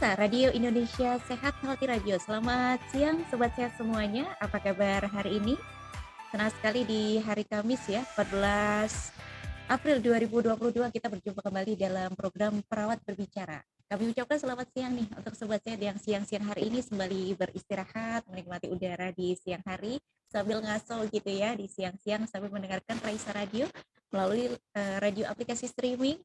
Ya, Radio Indonesia Sehat Healthy Radio. Selamat siang Sobat Sehat semuanya. Apa kabar hari ini? Senang sekali di hari Kamis ya, 14 April 2022 kita berjumpa kembali dalam program Perawat Berbicara. Kami ucapkan selamat siang nih untuk Sobat Sehat yang siang-siang hari ini sembari beristirahat, menikmati udara di siang hari, sambil ngaso gitu ya di siang-siang sambil mendengarkan Raisa Radio melalui radio aplikasi streaming.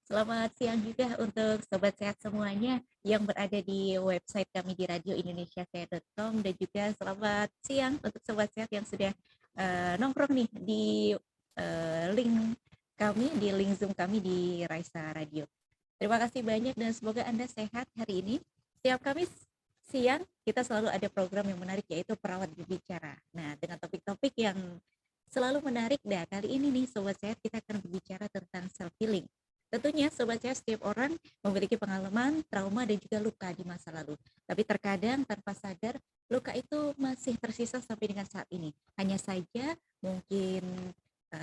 Selamat siang juga untuk Sobat Sehat semuanya yang berada di website kami di radioindonesiasehat.com, dan juga selamat siang untuk Sobat Sehat yang sudah nongkrong nih di link kami, di link Zoom kami di Raisa Radio. Terima kasih banyak dan semoga Anda sehat hari ini. Setiap Kamis siang kita selalu ada program yang menarik yaitu Perawat Berbicara. Nah, dengan topik-topik yang selalu menarik, kali ini nih Sobat Sehat kita akan berbicara tentang self healing. Tentunya Sobat Sehat setiap orang memiliki pengalaman, trauma dan juga luka di masa lalu. Tapi terkadang tanpa sadar luka itu masih tersisa sampai dengan saat ini. Hanya saja mungkin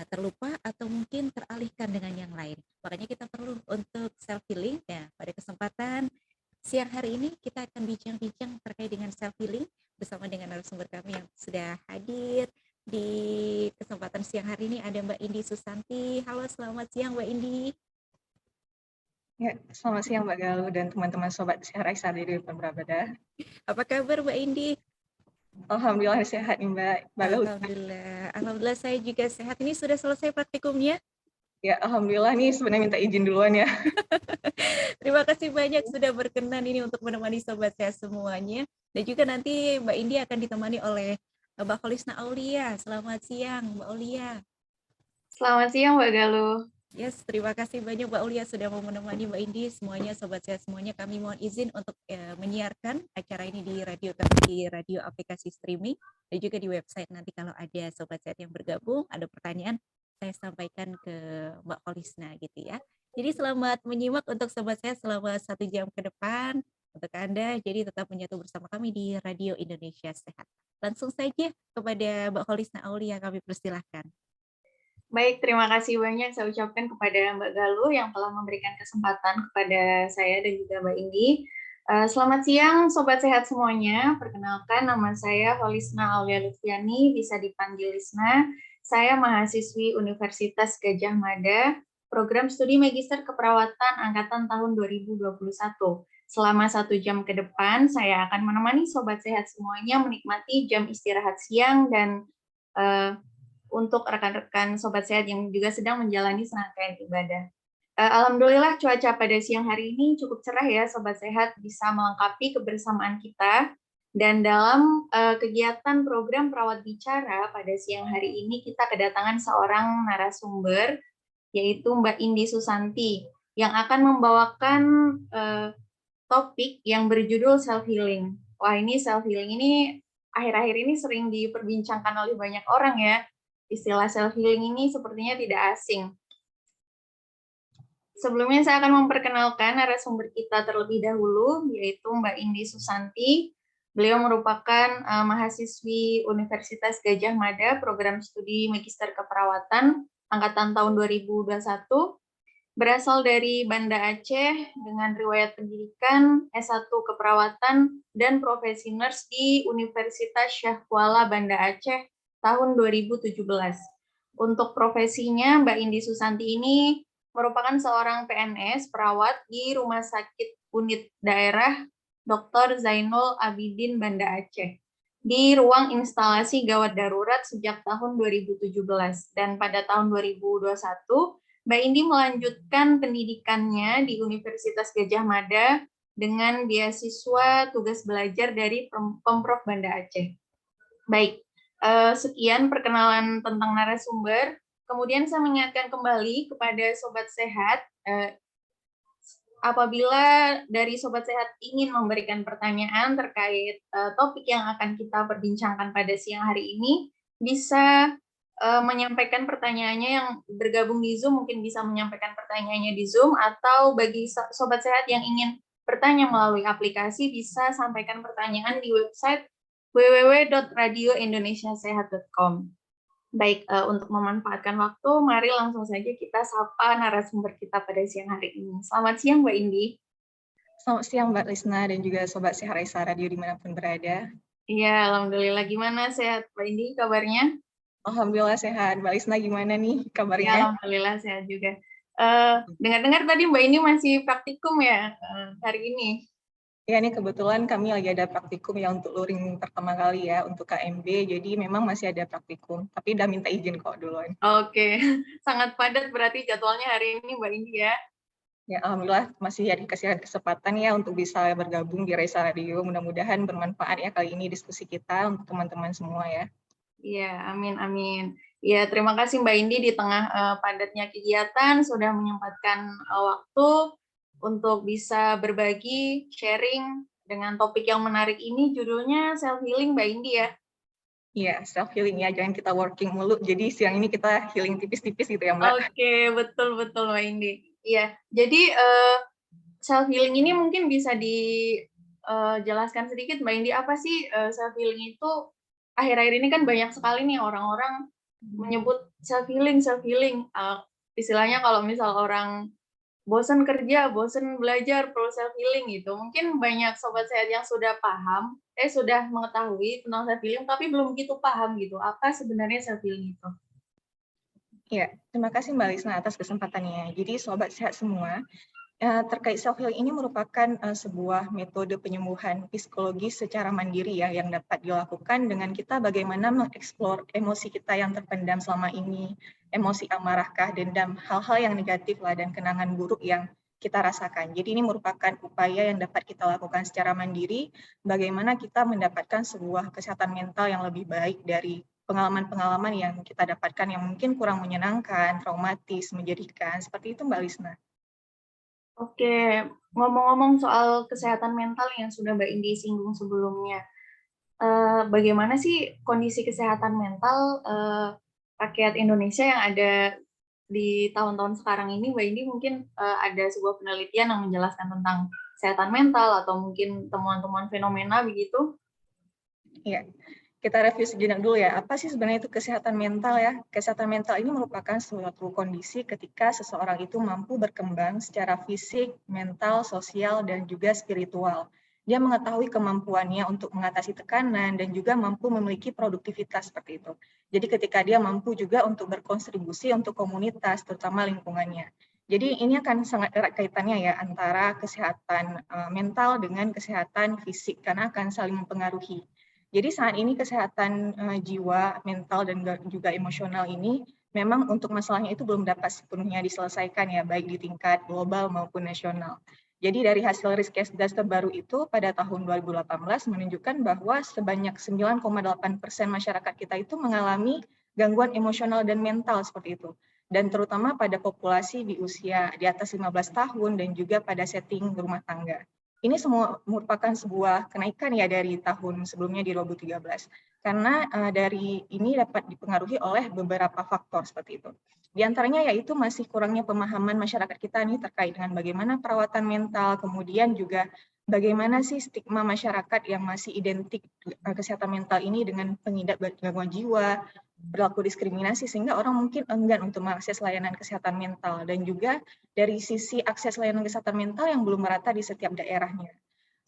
terlupa atau mungkin teralihkan dengan yang lain. Makanya kita perlu untuk self healing. Ya, pada kesempatan siang hari ini kita akan bincang-bincang terkait dengan self healing bersama dengan narasumber kami yang sudah hadir di kesempatan siang hari ini. Ada Mbak Indi Susanti. Halo, selamat siang Mbak Indi. Ya, selamat siang Mbak Galuh dan teman-teman Sobat Sehat Raisa di Berabada. Apa kabar Mbak Indi? Alhamdulillah sehat nih Mbak. Alhamdulillah saya juga sehat. Ini sudah selesai praktikumnya? Ya, alhamdulillah nih sebenarnya minta izin duluan ya. Terima kasih banyak sudah berkenan ini untuk menemani Sobat Sehat semuanya. Dan juga nanti Mbak Indi akan ditemani oleh Mbak Kholisna Aulia. Selamat siang Mbak Aulia. Selamat siang Mbak Galuh. Yes, terima kasih banyak Mbak Aulia sudah mau menemani Mbak Indi. Semuanya Sobat Sehat semuanya, kami mohon izin untuk menyiarkan acara ini di radio kami, di radio aplikasi streaming dan juga di website. Nanti kalau ada Sobat Sehat yang bergabung, ada pertanyaan, saya sampaikan ke Mbak Kholisna gitu ya. Jadi selamat menyimak untuk Sobat Sehat selama 1 jam ke depan untuk Anda. Jadi tetap menyatu bersama kami di Radio Indonesia Sehat. Langsung saja kepada Mbak Kholisna Aulia kami persilahkan. Baik, terima kasih banyak saya ucapkan kepada Mbak Galuh yang telah memberikan kesempatan kepada saya dan juga Mbak Indi. Selamat siang Sobat Sehat semuanya. Perkenalkan, nama saya Kholisna Aulia Lutfiani, bisa dipanggil Lisna. Saya mahasiswi Universitas Gadjah Mada, program studi Magister Keperawatan angkatan tahun 2021. Selama 1 jam ke depan, saya akan menemani Sobat Sehat semuanya menikmati jam istirahat siang dan untuk rekan-rekan Sobat Sehat yang juga sedang menjalani serangkaian ibadah. Alhamdulillah cuaca pada siang hari ini cukup cerah ya Sobat Sehat, bisa melengkapi kebersamaan kita. Dan dalam kegiatan program Perawat Bicara pada siang hari ini kita kedatangan seorang narasumber, yaitu Mbak Indi Susanti, yang akan membawakan topik yang berjudul self-healing. Wah, ini self-healing ini akhir-akhir ini sering diperbincangkan oleh banyak orang ya. Istilah self-healing ini sepertinya tidak asing. Sebelumnya saya akan memperkenalkan narasumber kita terlebih dahulu, yaitu Mbak Indi Susanti. Beliau merupakan mahasiswi Universitas Gadjah Mada, program studi Magister Keperawatan, angkatan tahun 2021. Berasal dari Banda Aceh dengan riwayat pendidikan S1 Keperawatan dan profesi nurse di Universitas Syah Kuala Banda Aceh tahun 2017. Untuk profesinya, Mbak Indi Susanti ini merupakan seorang PNS perawat di Rumah Sakit Unit Daerah Dr. Zainul Abidin Banda Aceh di ruang instalasi gawat darurat sejak tahun 2017, dan pada tahun 2021 Mbak Indi melanjutkan pendidikannya di Universitas Gadjah Mada dengan beasiswa tugas belajar dari Pemprov Banda Aceh. Baik, sekian perkenalan tentang narasumber. Kemudian saya mengingatkan kembali kepada Sobat Sehat, apabila dari Sobat Sehat ingin memberikan pertanyaan terkait topik yang akan kita perbincangkan pada siang hari ini, bisa menyampaikan pertanyaannya yang bergabung di Zoom, mungkin bisa menyampaikan pertanyaannya di Zoom, atau bagi Sobat Sehat yang ingin bertanya melalui aplikasi, bisa sampaikan pertanyaan di website www.radioindonesiasehat.com. Baik, untuk memanfaatkan waktu, mari langsung saja kita sapa narasumber kita pada siang hari ini. Selamat siang, Mbak Indi. Selamat siang Mbak Lisna dan juga Sobat Sehat Raisa Radio dimanapun berada. Iya, alhamdulillah. Gimana sehat Mbak Indi kabarnya? Alhamdulillah sehat. Mbak Lisna gimana nih Ya, kabarnya? alhamdulillah sehat juga. Dengar-dengar tadi Mbak Indi masih praktikum ya hari ini. Ya, ini kebetulan kami lagi ada praktikum ya untuk luring pertama kali ya untuk KMB. Jadi memang masih ada praktikum, tapi udah minta izin kok duluan. Oke, sangat padat berarti jadwalnya hari ini Mbak Indi ya. Ya, alhamdulillah masih ya dikasih kesempatan ya untuk bisa bergabung di Raisa Radio. Mudah-mudahan bermanfaat ya kali ini diskusi kita untuk teman-teman semua ya. Iya, amin amin. Ya, terima kasih Mbak Indi di tengah padatnya kegiatan sudah menyempatkan waktu untuk bisa berbagi, sharing dengan topik yang menarik ini. Judulnya self healing Mbak Indi ya. Iya, self healing ya, jangan kita working mulu. Jadi siang ini kita healing tipis-tipis gitu ya, Mbak. Oke, betul betul Mbak Indi. Iya, jadi self healing ini mungkin bisa dijelaskan sedikit Mbak Indi, apa sih self healing itu? Akhir-akhir ini kan banyak sekali nih orang-orang menyebut self healing, self healing. Istilahnya kalau misal orang bosen kerja, bosen belajar, perlu self healing gitu. Mungkin banyak sobat sehat yang sudah paham, sudah mengetahui tentang self healing, tapi belum begitu paham gitu. Apa sebenarnya self healing itu? Ya, terima kasih Mbak Lisna atas kesempatannya. Jadi sobat sehat semua, terkait self healing ini merupakan sebuah metode penyembuhan psikologis secara mandiri ya yang dapat dilakukan dengan kita bagaimana mengeksplor emosi kita yang terpendam selama ini, emosi amarahkah, dendam, hal-hal yang negatif lah dan kenangan buruk yang kita rasakan. Jadi ini merupakan upaya yang dapat kita lakukan secara mandiri, bagaimana kita mendapatkan sebuah kesehatan mental yang lebih baik dari pengalaman-pengalaman yang kita dapatkan yang mungkin kurang menyenangkan, traumatis, menjadikan, seperti itu Mbak Lisna. Oke, ngomong-ngomong soal kesehatan mental yang sudah Mbak Indi singgung sebelumnya, bagaimana sih kondisi kesehatan mental rakyat Indonesia yang ada di tahun-tahun sekarang ini? Mbak Indi mungkin ada sebuah penelitian yang menjelaskan tentang kesehatan mental atau mungkin temuan-temuan fenomena begitu? Iya, kita review sejenak dulu ya. Apa sih sebenarnya itu kesehatan mental ya? Kesehatan mental ini merupakan suatu kondisi ketika seseorang itu mampu berkembang secara fisik, mental, sosial, dan juga spiritual. Dia mengetahui kemampuannya untuk mengatasi tekanan dan juga mampu memiliki produktivitas seperti itu. Jadi ketika dia mampu juga untuk berkontribusi untuk komunitas, terutama lingkungannya. Jadi ini akan sangat erat kaitannya ya antara kesehatan mental dengan kesehatan fisik karena akan saling mempengaruhi. Jadi saat ini kesehatan jiwa, mental, dan juga emosional ini memang untuk masalahnya itu belum dapat sepenuhnya diselesaikan ya, baik di tingkat global maupun nasional. Jadi dari hasil risk das terbaru itu pada tahun 2018 menunjukkan bahwa sebanyak 9,8% masyarakat kita itu mengalami gangguan emosional dan mental seperti itu. Dan terutama pada populasi di usia di atas 15 tahun dan juga pada setting rumah tangga. Ini semua merupakan sebuah kenaikan ya dari tahun sebelumnya di 2013. Karena dari ini dapat dipengaruhi oleh beberapa faktor seperti itu. Di antaranya yaitu masih kurangnya pemahaman masyarakat kita nih terkait dengan bagaimana perawatan mental, kemudian juga bagaimana sih stigma masyarakat yang masih identik kesehatan mental ini dengan pengidap gangguan jiwa, berlaku diskriminasi sehingga orang mungkin enggan untuk mengakses layanan kesehatan mental dan juga dari sisi akses layanan kesehatan mental yang belum merata di setiap daerahnya.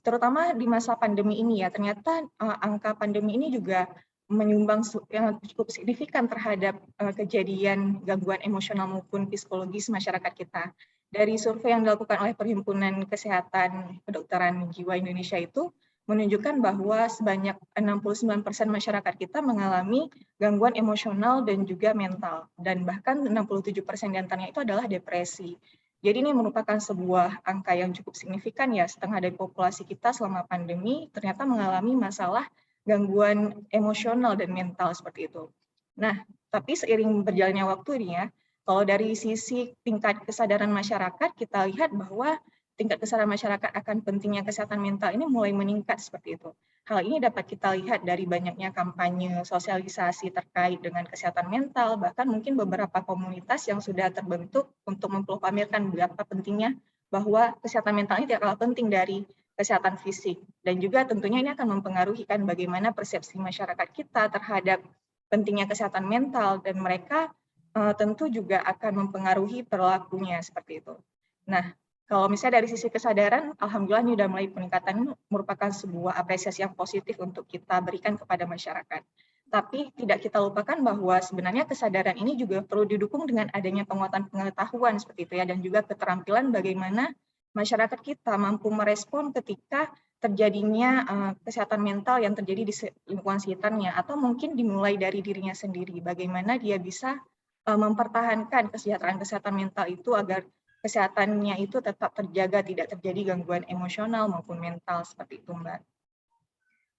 Terutama di masa pandemi ini ya, ternyata angka pandemi ini juga menyumbang yang cukup signifikan terhadap kejadian gangguan emosional maupun psikologis masyarakat kita. Dari survei yang dilakukan oleh Perhimpunan Kesehatan Kedokteran Jiwa Indonesia itu menunjukkan bahwa sebanyak 69% masyarakat kita mengalami gangguan emosional dan juga mental. Dan bahkan 67% diantaranya itu adalah depresi. Jadi ini merupakan sebuah angka yang cukup signifikan ya, setengah dari populasi kita selama pandemi ternyata mengalami masalah gangguan emosional dan mental seperti itu. Nah, tapi seiring berjalannya waktu ini ya, kalau dari sisi tingkat kesadaran masyarakat, kita lihat bahwa tingkat kesadaran masyarakat akan pentingnya kesehatan mental ini mulai meningkat seperti itu. Hal ini dapat kita lihat dari banyaknya kampanye sosialisasi terkait dengan kesehatan mental, bahkan mungkin beberapa komunitas yang sudah terbentuk untuk memproklamirkan berapa pentingnya bahwa kesehatan mental ini tidak kalah penting dari kesehatan fisik. Dan juga tentunya ini akan mempengaruhi kan bagaimana persepsi masyarakat kita terhadap pentingnya kesehatan mental dan mereka tentu juga akan mempengaruhi perilakunya seperti itu. Nah, Kalau misalnya dari sisi kesadaran, alhamdulillah ini udah mulai peningkatan, ini merupakan sebuah apresiasi yang positif untuk kita berikan kepada masyarakat. Tapi tidak kita lupakan bahwa sebenarnya kesadaran ini juga perlu didukung dengan adanya penguatan pengetahuan seperti itu ya, dan juga keterampilan bagaimana masyarakat kita mampu merespon ketika terjadinya kesehatan mental yang terjadi di lingkungan sekitarnya, atau mungkin dimulai dari dirinya sendiri, bagaimana dia bisa mempertahankan kesehatan mental itu agar kesehatannya itu tetap terjaga, tidak terjadi gangguan emosional maupun mental, seperti itu, Mbak.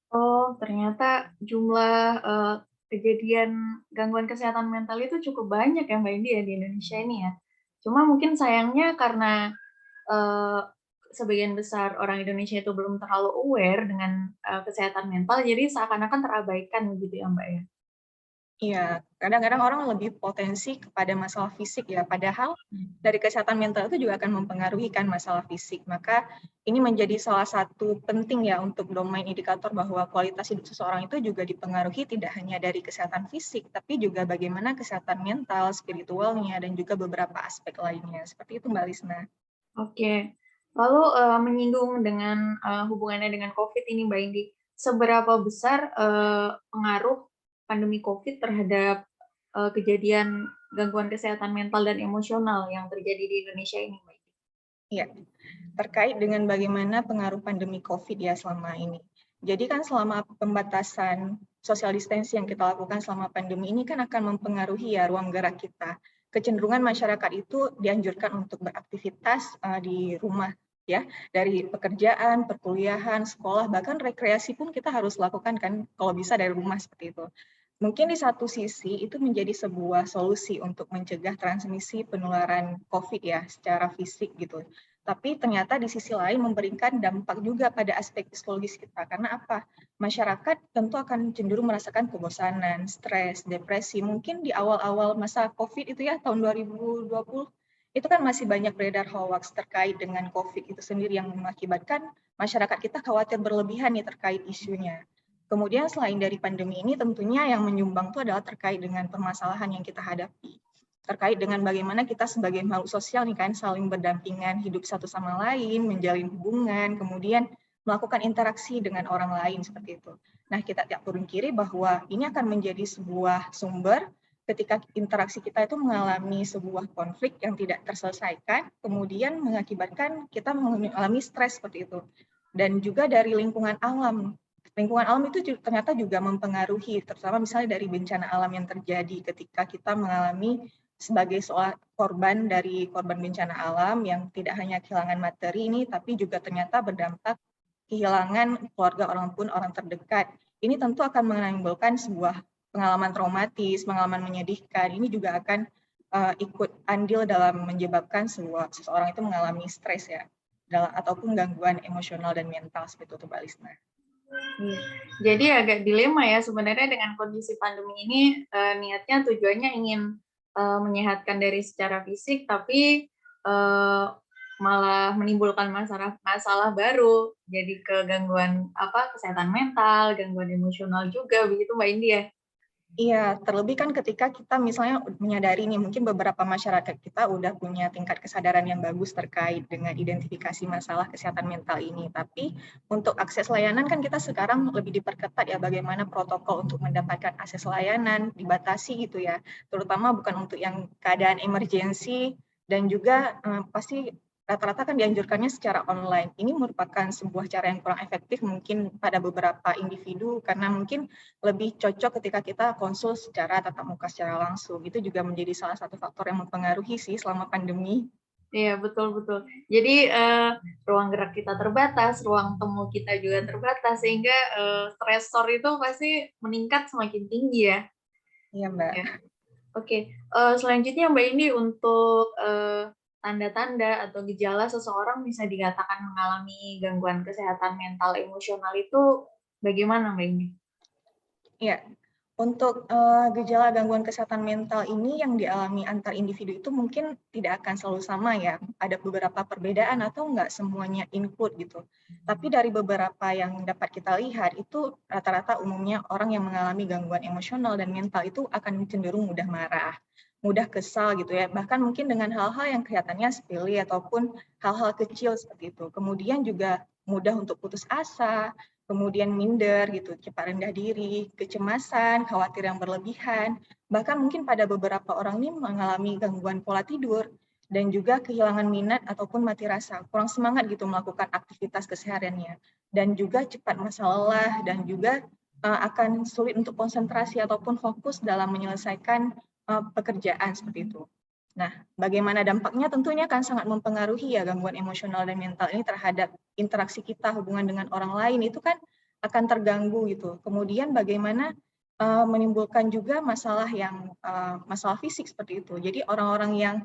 Oh, ternyata jumlah kejadian gangguan kesehatan mental itu cukup banyak ya Mbak Indi ya di Indonesia ini ya. Cuma mungkin sayangnya karena eh, sebagian besar orang Indonesia itu belum terlalu aware dengan kesehatan mental, jadi seakan-akan terabaikan begitu ya Mbak ya. Iya, kadang-kadang orang lebih potensi kepada masalah fisik ya, padahal dari kesehatan mental itu juga akan mempengaruhi kan masalah fisik. Maka ini menjadi salah satu penting ya untuk domain indikator bahwa kualitas hidup seseorang itu juga dipengaruhi tidak hanya dari kesehatan fisik, tapi juga bagaimana kesehatan mental, spiritualnya, dan juga beberapa aspek lainnya. Seperti itu, Mbak Lisna. Oke, lalu menyinggung dengan hubungannya dengan COVID ini Mbak Indi, seberapa besar pengaruh pandemi COVID terhadap kejadian gangguan kesehatan mental dan emosional yang terjadi di Indonesia ini, Mbak? Iya, terkait dengan bagaimana pengaruh pandemi COVID ya selama ini. Jadi kan selama pembatasan social distancing yang kita lakukan selama pandemi ini kan akan mempengaruhi ya ruang gerak kita. Kecenderungan masyarakat itu dianjurkan untuk beraktivitas di rumah ya, dari pekerjaan, perkuliahan, sekolah, bahkan rekreasi pun kita harus lakukan kan kalau bisa dari rumah seperti itu. Mungkin di satu sisi itu menjadi sebuah solusi untuk mencegah transmisi penularan COVID ya secara fisik gitu. Tapi ternyata di sisi lain memberikan dampak juga pada aspek psikologis kita. Karena apa? Masyarakat tentu akan cenderung merasakan kebosanan, stres, depresi. Mungkin di awal-awal masa COVID itu ya tahun 2020 itu kan masih banyak beredar hoax terkait dengan COVID itu sendiri yang mengakibatkan masyarakat kita khawatir berlebihan nih terkait isunya. Kemudian selain dari pandemi ini tentunya yang menyumbang itu adalah terkait dengan permasalahan yang kita hadapi. Terkait dengan bagaimana kita sebagai makhluk sosial nih kan saling berdampingan, hidup satu sama lain, menjalin hubungan, kemudian melakukan interaksi dengan orang lain seperti itu. Nah, kita tidak pungkiri bahwa ini akan menjadi sebuah sumber ketika interaksi kita itu mengalami sebuah konflik yang tidak terselesaikan, kemudian mengakibatkan kita mengalami stres seperti itu. Dan juga dari lingkungan alam itu ternyata juga mempengaruhi, terutama misalnya dari bencana alam yang terjadi ketika kita mengalami sebagai seorang korban dari korban bencana alam yang tidak hanya kehilangan materi ini, tapi juga ternyata berdampak kehilangan keluarga orang pun orang terdekat. Ini tentu akan menimbulkan sebuah pengalaman traumatis, pengalaman menyedihkan. Ini juga akan ikut andil dalam menyebabkan seseorang itu mengalami stres ya, ataupun gangguan emosional dan mental seperti itu, Mbak Lisna. Jadi agak dilema ya sebenarnya dengan kondisi pandemi ini, niatnya tujuannya ingin menyehatkan dari secara fisik, tapi malah menimbulkan masalah baru, jadi ke gangguan kesehatan mental, gangguan emosional juga begitu Mbak Indi ya? Iya, terlebih kan ketika kita misalnya menyadari nih, mungkin beberapa masyarakat kita udah punya tingkat kesadaran yang bagus terkait dengan identifikasi masalah kesehatan mental ini. Tapi untuk akses layanan kan kita sekarang lebih diperketat ya, bagaimana protokol untuk mendapatkan akses layanan dibatasi gitu ya. Terutama bukan untuk yang keadaan emergensi dan juga pasti rata-rata kan dianjurkannya secara online. Ini merupakan sebuah cara yang kurang efektif mungkin pada beberapa individu karena mungkin lebih cocok ketika kita konsul secara tatap muka secara langsung. Itu juga menjadi salah satu faktor yang mempengaruhi sih selama pandemi. Iya, betul-betul. Jadi ruang gerak kita terbatas, ruang temu kita juga terbatas, sehingga stresor itu pasti meningkat semakin tinggi ya. Iya, Mbak. Ya. Oke, selanjutnya Mbak Indi untuk tanda-tanda atau gejala seseorang bisa dikatakan mengalami gangguan kesehatan mental emosional itu bagaimana Mbak Indi? Iya, untuk gejala gangguan kesehatan mental ini yang dialami antar individu itu mungkin tidak akan selalu sama ya. Ada beberapa perbedaan atau enggak semuanya include gitu. Tapi dari beberapa yang dapat kita lihat itu rata-rata umumnya orang yang mengalami gangguan emosional dan mental itu akan cenderung mudah marah, mudah kesal gitu ya, bahkan mungkin dengan hal-hal yang kelihatannya sepele ataupun hal-hal kecil seperti itu. Kemudian juga mudah untuk putus asa, kemudian minder gitu, cepat rendah diri, kecemasan, khawatir yang berlebihan, bahkan mungkin pada beberapa orang ini mengalami gangguan pola tidur, dan juga kehilangan minat ataupun mati rasa, kurang semangat gitu melakukan aktivitas kesehariannya, dan juga cepat masa lelah, dan juga akan sulit untuk konsentrasi ataupun fokus dalam menyelesaikan pekerjaan seperti itu. Nah, bagaimana dampaknya? Tentunya akan sangat mempengaruhi ya gangguan emosional dan mental ini terhadap interaksi kita, hubungan dengan orang lain itu kan akan terganggu gitu. Kemudian bagaimana menimbulkan juga masalah yang masalah fisik seperti itu. Jadi orang-orang yang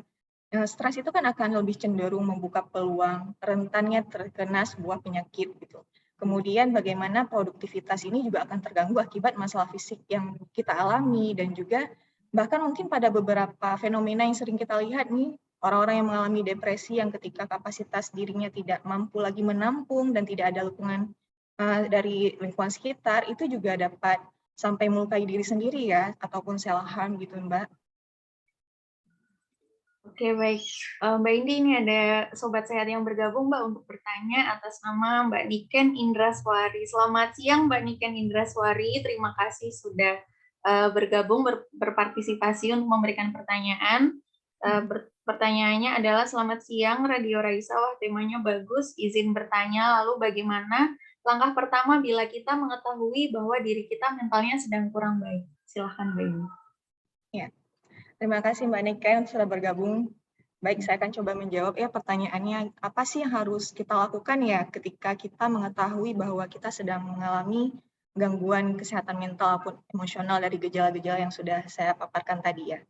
stres itu kan akan lebih cenderung membuka peluang rentannya terkena sebuah penyakit gitu. Kemudian bagaimana produktivitas ini juga akan terganggu akibat masalah fisik yang kita alami, dan juga bahkan mungkin pada beberapa fenomena yang sering kita lihat nih, orang-orang yang mengalami depresi yang ketika kapasitas dirinya tidak mampu lagi menampung dan tidak ada dukungan dari lingkungan sekitar, itu juga dapat sampai melukai diri sendiri ya, ataupun self harm gitu Mbak. Oke, baik. Mbak Indi, ini ada Sobat Sehat yang bergabung, Mbak, untuk bertanya atas nama Mbak Niken Indraswari. Selamat siang, Mbak Niken Indraswari. Terima kasih sudah bergabung, berpartisipasi untuk memberikan pertanyaan. Pertanyaannya adalah, selamat siang, Radio Raisa. Wah, temanya bagus. Izin bertanya, lalu bagaimana langkah pertama bila kita mengetahui bahwa diri kita mentalnya sedang kurang baik? Silahkan, Mbak Indi. Ya. Terima kasih Mbak Niken sudah bergabung. Baik, saya akan coba menjawab ya pertanyaannya, apa sih yang harus kita lakukan ya ketika kita mengetahui bahwa kita sedang mengalami gangguan kesehatan mental maupun emosional dari gejala-gejala yang sudah saya paparkan tadi ya.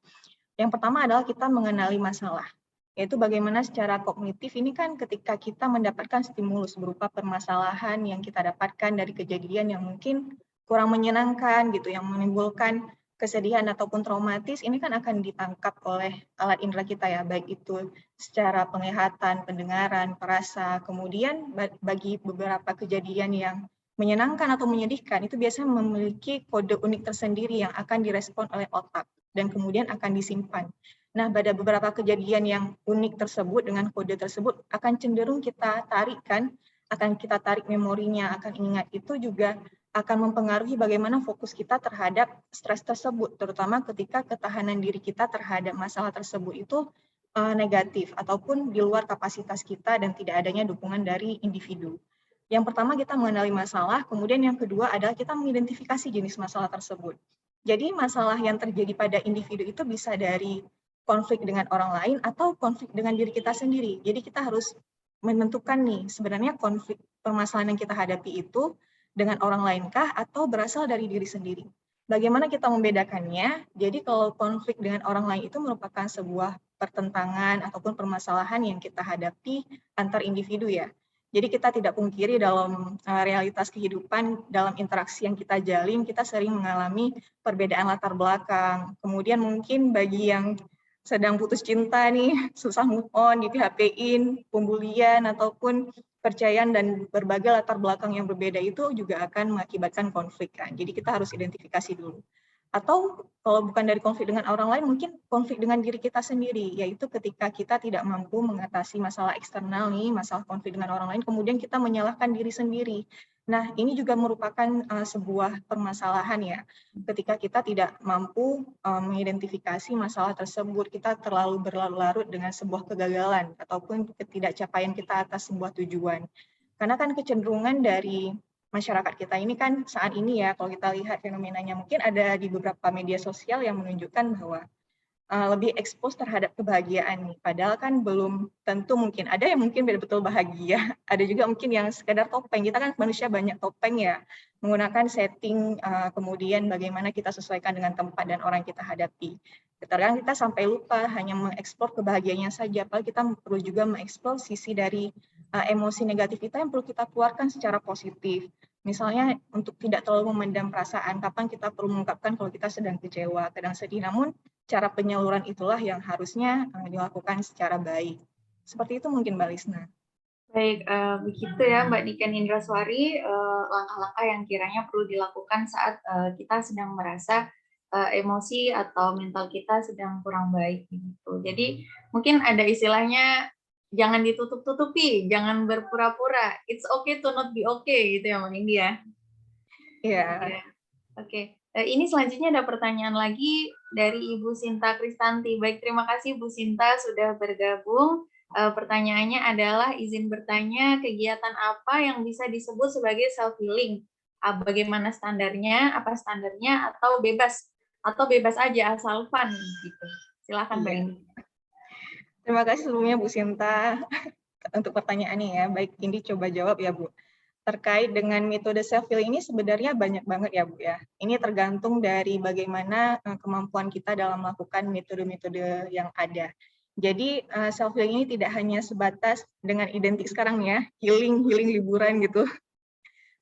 Yang pertama adalah kita mengenali masalah, yaitu bagaimana secara kognitif ini kan ketika kita mendapatkan stimulus berupa permasalahan yang kita dapatkan dari kejadian yang mungkin kurang menyenangkan gitu, yang menimbulkan kesedihan ataupun traumatis, ini kan akan ditangkap oleh alat indera kita ya, baik itu secara penglihatan, pendengaran, perasa. Kemudian bagi beberapa kejadian yang menyenangkan atau menyedihkan, itu biasanya memiliki kode unik tersendiri yang akan direspon oleh otak dan kemudian akan disimpan. Nah, pada beberapa kejadian yang unik tersebut dengan kode tersebut akan cenderung kita tarik memorinya, akan ingat, itu juga akan mempengaruhi bagaimana fokus kita terhadap stres tersebut, terutama ketika ketahanan diri kita terhadap masalah tersebut itu negatif ataupun di luar kapasitas kita dan tidak adanya dukungan dari individu. Yang pertama kita mengenali masalah, kemudian yang kedua adalah kita mengidentifikasi jenis masalah tersebut. Jadi masalah yang terjadi pada individu itu bisa dari konflik dengan orang lain atau konflik dengan diri kita sendiri. Jadi kita harus menentukan nih sebenarnya konflik permasalahan yang kita hadapi itu dengan orang lainkah atau berasal dari diri sendiri. Bagaimana kita membedakannya? Jadi kalau konflik dengan orang lain itu merupakan sebuah pertentangan ataupun permasalahan yang kita hadapi antar individu ya. Jadi kita tidak pungkiri dalam realitas kehidupan, dalam interaksi yang kita jalin, kita sering mengalami perbedaan latar belakang. Kemudian mungkin bagi yang sedang putus cinta nih, susah move on, di PHP-in, pembulian, ataupun percayaan dan berbagai latar belakang yang berbeda itu juga akan mengakibatkan konflik kan. Jadi kita harus identifikasi dulu. Atau kalau bukan dari konflik dengan orang lain, mungkin konflik dengan diri kita sendiri, yaitu ketika kita tidak mampu mengatasi masalah eksternal nih, masalah konflik dengan orang lain, kemudian kita menyalahkan diri sendiri. Nah, ini juga merupakan sebuah permasalahan ya. Ketika kita tidak mampu mengidentifikasi masalah tersebut, kita terlalu berlarut-larut dengan sebuah kegagalan ataupun ketidakcapaian kita atas sebuah tujuan. Karena kan kecenderungan dari masyarakat kita ini kan saat ini ya, kalau kita lihat fenomenanya, mungkin ada di beberapa media sosial yang menunjukkan bahwa lebih ekspos terhadap kebahagiaan nih. Padahal kan belum tentu, mungkin ada yang mungkin betul-betul bahagia, ada juga mungkin yang sekedar topeng. Kita kan manusia banyak topeng ya, menggunakan setting, kemudian bagaimana kita sesuaikan dengan tempat dan orang yang kita hadapi. Terkadang kita sampai lupa hanya mengeksplor kebahagiaannya saja, padahal kita perlu juga mengeksplor sisi dari emosi negatif kita yang perlu kita keluarkan secara positif. Misalnya untuk tidak terlalu memendam perasaan, kapan kita perlu mengungkapkan kalau kita sedang kecewa, sedang sedih, namun cara penyaluran itulah yang harusnya dilakukan secara baik. Seperti itu mungkin Mbak Lisna. Baik, begitu ya Mbak Niken Indraswari, langkah-langkah yang kiranya perlu dilakukan saat kita sedang merasa emosi atau mental kita sedang kurang baik gitu. Jadi mungkin ada istilahnya jangan ditutup-tutupi, jangan berpura-pura. It's okay to not be okay gitu ya Mbak Indi ya. Iya. Ya. Oke. Ini selanjutnya ada pertanyaan lagi dari Ibu Sinta Kristanti. Baik, terima kasih Bu Sinta sudah bergabung. Pertanyaannya adalah izin bertanya kegiatan apa yang bisa disebut sebagai self healing? Bagaimana standarnya? Apa standarnya? Atau bebas aja asal fun gitu. Silakan Mbak Iya. Indi. Terima kasih sebelumnya Bu Sinta untuk pertanyaannya ya. Baik, Indi coba jawab ya Bu. Terkait dengan metode self healing ini sebenarnya banyak banget ya Bu ya. Ini tergantung dari bagaimana kemampuan kita dalam melakukan metode-metode yang ada. Jadi self healing ini tidak hanya sebatas dengan identik sekarang ya, healing liburan gitu.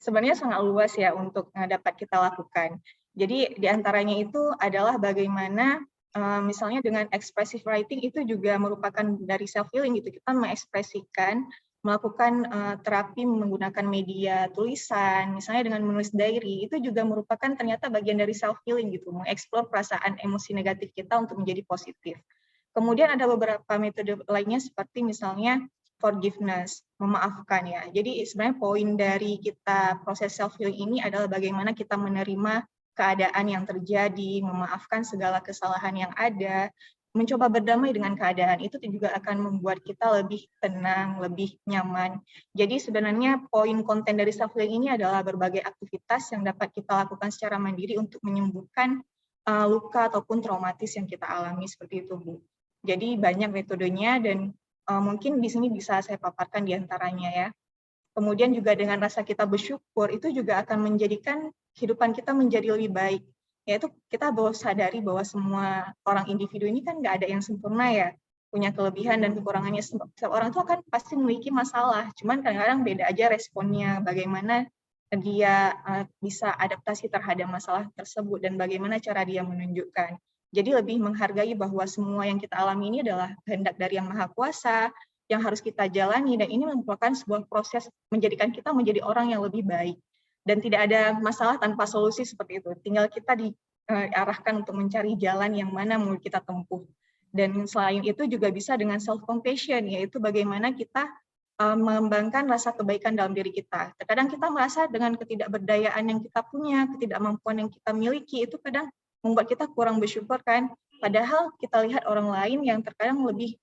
Sebenarnya sangat luas ya untuk dapat kita lakukan. Jadi diantaranya itu adalah bagaimana misalnya dengan expressive writing itu juga merupakan dari self healing gitu. Kita mengekspresikan, melakukan terapi menggunakan media tulisan, misalnya dengan menulis diary, itu juga merupakan ternyata bagian dari self healing gitu, mengeksplor perasaan emosi negatif kita untuk menjadi positif. Kemudian ada beberapa metode lainnya seperti misalnya forgiveness, memaafkan ya. Jadi sebenarnya poin dari kita proses self healing ini adalah bagaimana kita menerima keadaan yang terjadi, memaafkan segala kesalahan yang ada, mencoba berdamai dengan keadaan itu juga akan membuat kita lebih tenang, lebih nyaman. Jadi sebenarnya poin konten dari self healing ini adalah berbagai aktivitas yang dapat kita lakukan secara mandiri untuk menyembuhkan luka ataupun traumatis yang kita alami seperti itu, Bu. Jadi banyak metodenya dan mungkin di sini bisa saya paparkan di antaranya ya. Kemudian juga dengan rasa kita bersyukur itu juga akan menjadikan kehidupan kita menjadi lebih baik. Yaitu kita bahwa sadari bahwa semua orang individu ini kan nggak ada yang sempurna ya, punya kelebihan dan kekurangannya. Setiap orang itu akan pasti memiliki masalah, cuman kadang-kadang beda aja responnya, bagaimana dia bisa adaptasi terhadap masalah tersebut dan bagaimana cara dia menunjukkan. Jadi lebih menghargai bahwa semua yang kita alami ini adalah kehendak dari Yang Maha Kuasa, yang harus kita jalani, dan ini merupakan sebuah proses menjadikan kita menjadi orang yang lebih baik. Dan tidak ada masalah tanpa solusi seperti itu. Tinggal kita diarahkan untuk mencari jalan yang mana mau kita tempuh. Dan selain itu juga bisa dengan self-compassion, yaitu bagaimana kita mengembangkan rasa kebaikan dalam diri kita. Terkadang kita merasa dengan ketidakberdayaan yang kita punya, ketidakmampuan yang kita miliki, itu kadang membuat kita kurang bersyukur kan. Padahal kita lihat orang lain yang terkadang lebih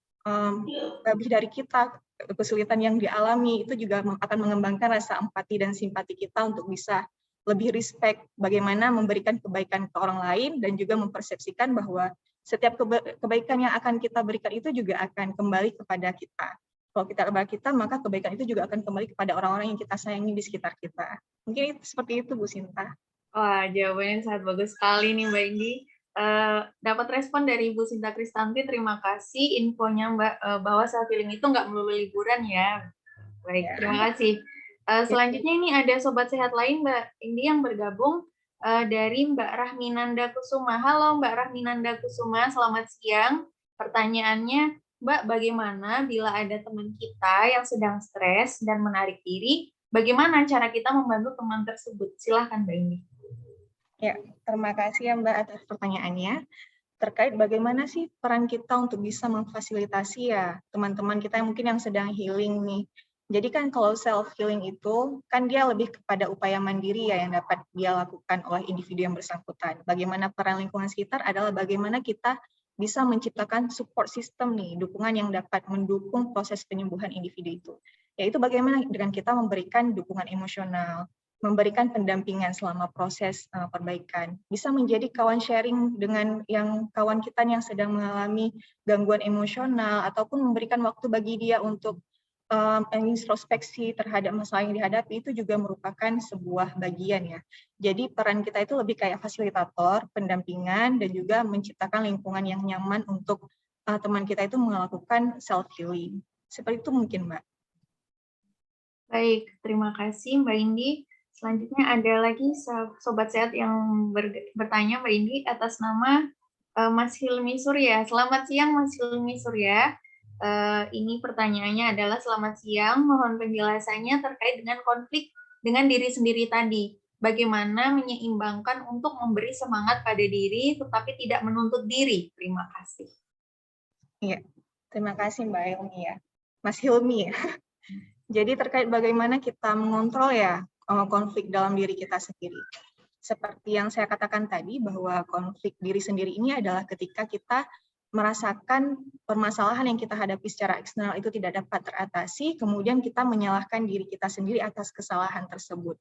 dari kita, kesulitan yang dialami, itu juga akan mengembangkan rasa empati dan simpati kita untuk bisa lebih respect bagaimana memberikan kebaikan ke orang lain dan juga mempersepsikan bahwa setiap kebaikan yang akan kita berikan itu juga akan kembali kepada kita. Kalau kita kepada kita, maka kebaikan itu juga akan kembali kepada orang-orang yang kita sayangi di sekitar kita. Mungkin seperti itu, Bu Sinta. Wah, jawabannya sangat bagus sekali nih Mbak Indi. Dapat respon dari Ibu Sinta Kristanti, terima kasih infonya Mbak, bahwa self healing itu nggak melulu liburan ya. Baik, terima kasih. Selanjutnya ini ada sobat sehat lain Mbak Indi yang bergabung dari Mbak Rahminanda Kusuma. Halo Mbak Rahminanda Kusuma, selamat siang. Pertanyaannya, Mbak, bagaimana bila ada teman kita yang sedang stres dan menarik diri, bagaimana cara kita membantu teman tersebut? Silahkan Mbak Indi. Ya, terima kasih ya Mbak atas pertanyaannya. Terkait bagaimana sih peran kita untuk bisa memfasilitasi ya teman-teman kita yang mungkin yang sedang healing nih. Jadi kan kalau self healing itu kan dia lebih kepada upaya mandiri ya yang dapat dia lakukan oleh individu yang bersangkutan. Bagaimana peran lingkungan sekitar adalah bagaimana kita bisa menciptakan support system nih, dukungan yang dapat mendukung proses penyembuhan individu itu. Yaitu bagaimana dengan kita memberikan dukungan emosional, memberikan pendampingan selama proses perbaikan. Bisa menjadi kawan sharing dengan yang kawan kita yang sedang mengalami gangguan emosional, ataupun memberikan waktu bagi dia untuk introspeksi terhadap masalah yang dihadapi, itu juga merupakan sebuah bagian ya. Jadi peran kita itu lebih kayak fasilitator, pendampingan, dan juga menciptakan lingkungan yang nyaman untuk teman kita itu melakukan self-healing. Seperti itu mungkin, Mbak. Baik, terima kasih Mbak Indi. Selanjutnya ada lagi sobat sehat yang bertanya Mbak Indi atas nama Mas Hilmi Surya. Selamat siang Mas Hilmi Surya. Ini pertanyaannya adalah selamat siang, mohon penjelasannya terkait dengan konflik dengan diri sendiri tadi. bagaimana menyeimbangkan untuk memberi semangat pada diri tetapi tidak menuntut diri. Terima kasih. Iya, terima kasih Mbak Hilmi ya. Mas Hilmi ya. Jadi terkait bagaimana kita mengontrol ya konflik dalam diri kita sendiri. Seperti yang saya katakan tadi, bahwa konflik diri sendiri ini adalah ketika kita merasakan permasalahan yang kita hadapi secara eksternal itu tidak dapat teratasi, kemudian kita menyalahkan diri kita sendiri atas kesalahan tersebut.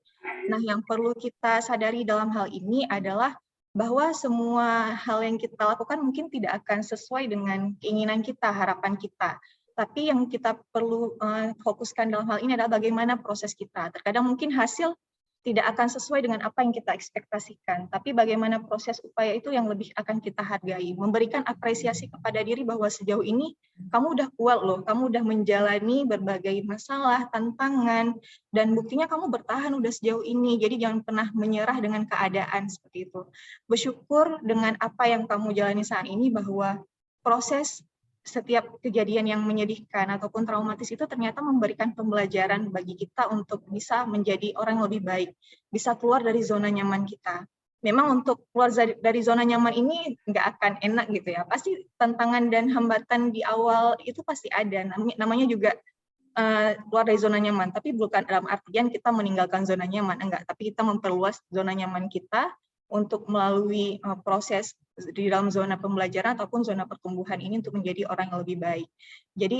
Nah, yang perlu kita sadari dalam hal ini adalah bahwa semua hal yang kita lakukan mungkin tidak akan sesuai dengan keinginan kita, harapan kita. Tapi yang kita perlu fokuskan dalam hal ini adalah bagaimana proses kita. Terkadang mungkin hasil tidak akan sesuai dengan apa yang kita ekspektasikan, tapi bagaimana proses upaya itu yang lebih akan kita hargai. Memberikan apresiasi kepada diri bahwa sejauh ini kamu udah kuat loh, kamu udah menjalani berbagai masalah, tantangan, dan buktinya kamu bertahan udah sejauh ini. Jadi jangan pernah menyerah dengan keadaan seperti itu. Bersyukur dengan apa yang kamu jalani saat ini, bahwa proses setiap kejadian yang menyedihkan ataupun traumatis itu ternyata memberikan pembelajaran bagi kita untuk bisa menjadi orang yang lebih baik, bisa keluar dari zona nyaman kita. Memang untuk keluar dari zona nyaman ini nggak akan enak gitu ya, pasti tantangan dan hambatan di awal itu pasti ada, namanya juga keluar dari zona nyaman, tapi bukan dalam artian kita meninggalkan zona nyaman, enggak, tapi kita memperluas zona nyaman kita untuk melalui proses di dalam zona pembelajaran ataupun zona pertumbuhan ini untuk menjadi orang yang lebih baik. Jadi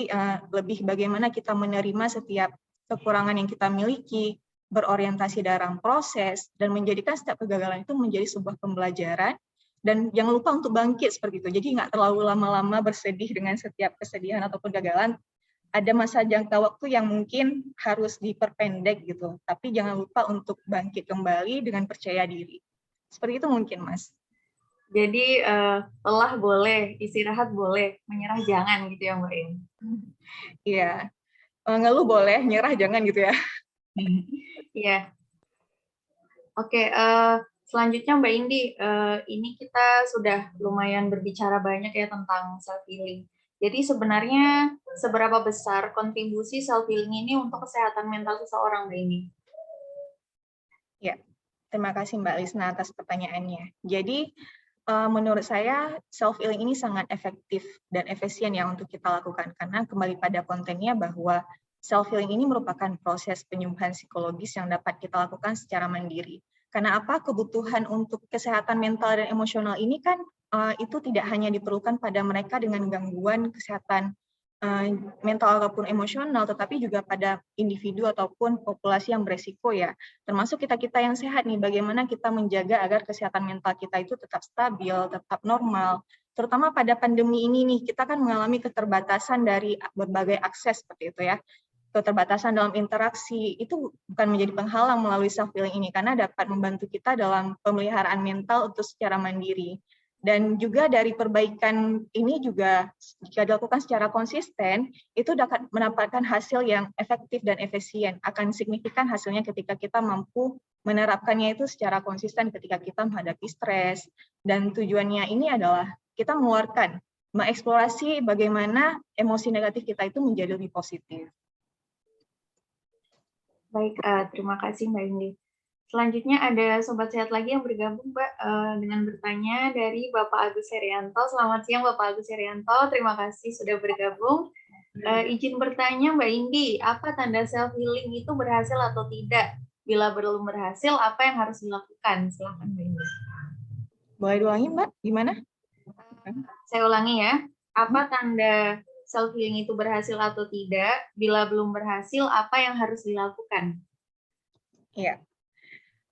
lebih bagaimana kita menerima setiap kekurangan yang kita miliki, berorientasi dalam proses, dan menjadikan setiap kegagalan itu menjadi sebuah pembelajaran, dan jangan lupa untuk bangkit seperti itu. Jadi nggak terlalu lama-lama bersedih dengan setiap kesedihan ataupun kegagalan. Ada masa jangka waktu yang mungkin harus diperpendek gitu, tapi jangan lupa untuk bangkit kembali dengan percaya diri. Seperti itu mungkin, Mas. Jadi lelah boleh, istirahat boleh, menyerah jangan gitu ya Mbak In. Iya, ngeluh boleh, nyerah jangan gitu ya. Iya. Oke, selanjutnya Mbak Indi, ini kita sudah lumayan berbicara banyak ya tentang self healing. Jadi sebenarnya seberapa besar kontribusi self healing ini untuk kesehatan mental seseorang, Mbak Indi? Ya, terima kasih Mbak Lisna atas pertanyaannya. Jadi menurut saya self healing ini sangat efektif dan efisien ya untuk kita lakukan, karena kembali pada kontennya bahwa self healing ini merupakan proses penyembuhan psikologis yang dapat kita lakukan secara mandiri. Karena apa? Kebutuhan untuk kesehatan mental dan emosional ini kan itu tidak hanya diperlukan pada mereka dengan gangguan kesehatan mental ataupun emosional, tetapi juga pada individu ataupun populasi yang beresiko ya. Termasuk kita-kita yang sehat nih, bagaimana kita menjaga agar kesehatan mental kita itu tetap stabil, tetap normal. Terutama pada pandemi ini nih, kita kan mengalami keterbatasan dari berbagai akses seperti itu ya. Keterbatasan dalam interaksi itu bukan menjadi penghalang melalui self healing ini, karena dapat membantu kita dalam pemeliharaan mental untuk secara mandiri. Dan juga dari perbaikan ini juga jika dilakukan secara konsisten, itu dapat mendapatkan hasil yang efektif dan efisien. Akan signifikan hasilnya ketika kita mampu menerapkannya itu secara konsisten ketika kita menghadapi stres. Dan tujuannya ini adalah kita mengeluarkan, mengeksplorasi bagaimana emosi negatif kita itu menjadi lebih positif. Baik, terima kasih Mbak Indi. Selanjutnya ada Sobat Sehat lagi yang bergabung, Mbak, dengan bertanya dari Bapak Agus Herianto. Selamat siang, Bapak Agus Herianto. Terima kasih sudah bergabung. Izin bertanya, Mbak Indi, apa tanda self-healing itu berhasil atau tidak? Bila belum berhasil, apa yang harus dilakukan? Silakan, Mbak Indi. Boleh diulangi, Mbak? Gimana? Saya ulangi ya. Apa tanda self-healing itu berhasil atau tidak? Bila belum berhasil, apa yang harus dilakukan? Iya.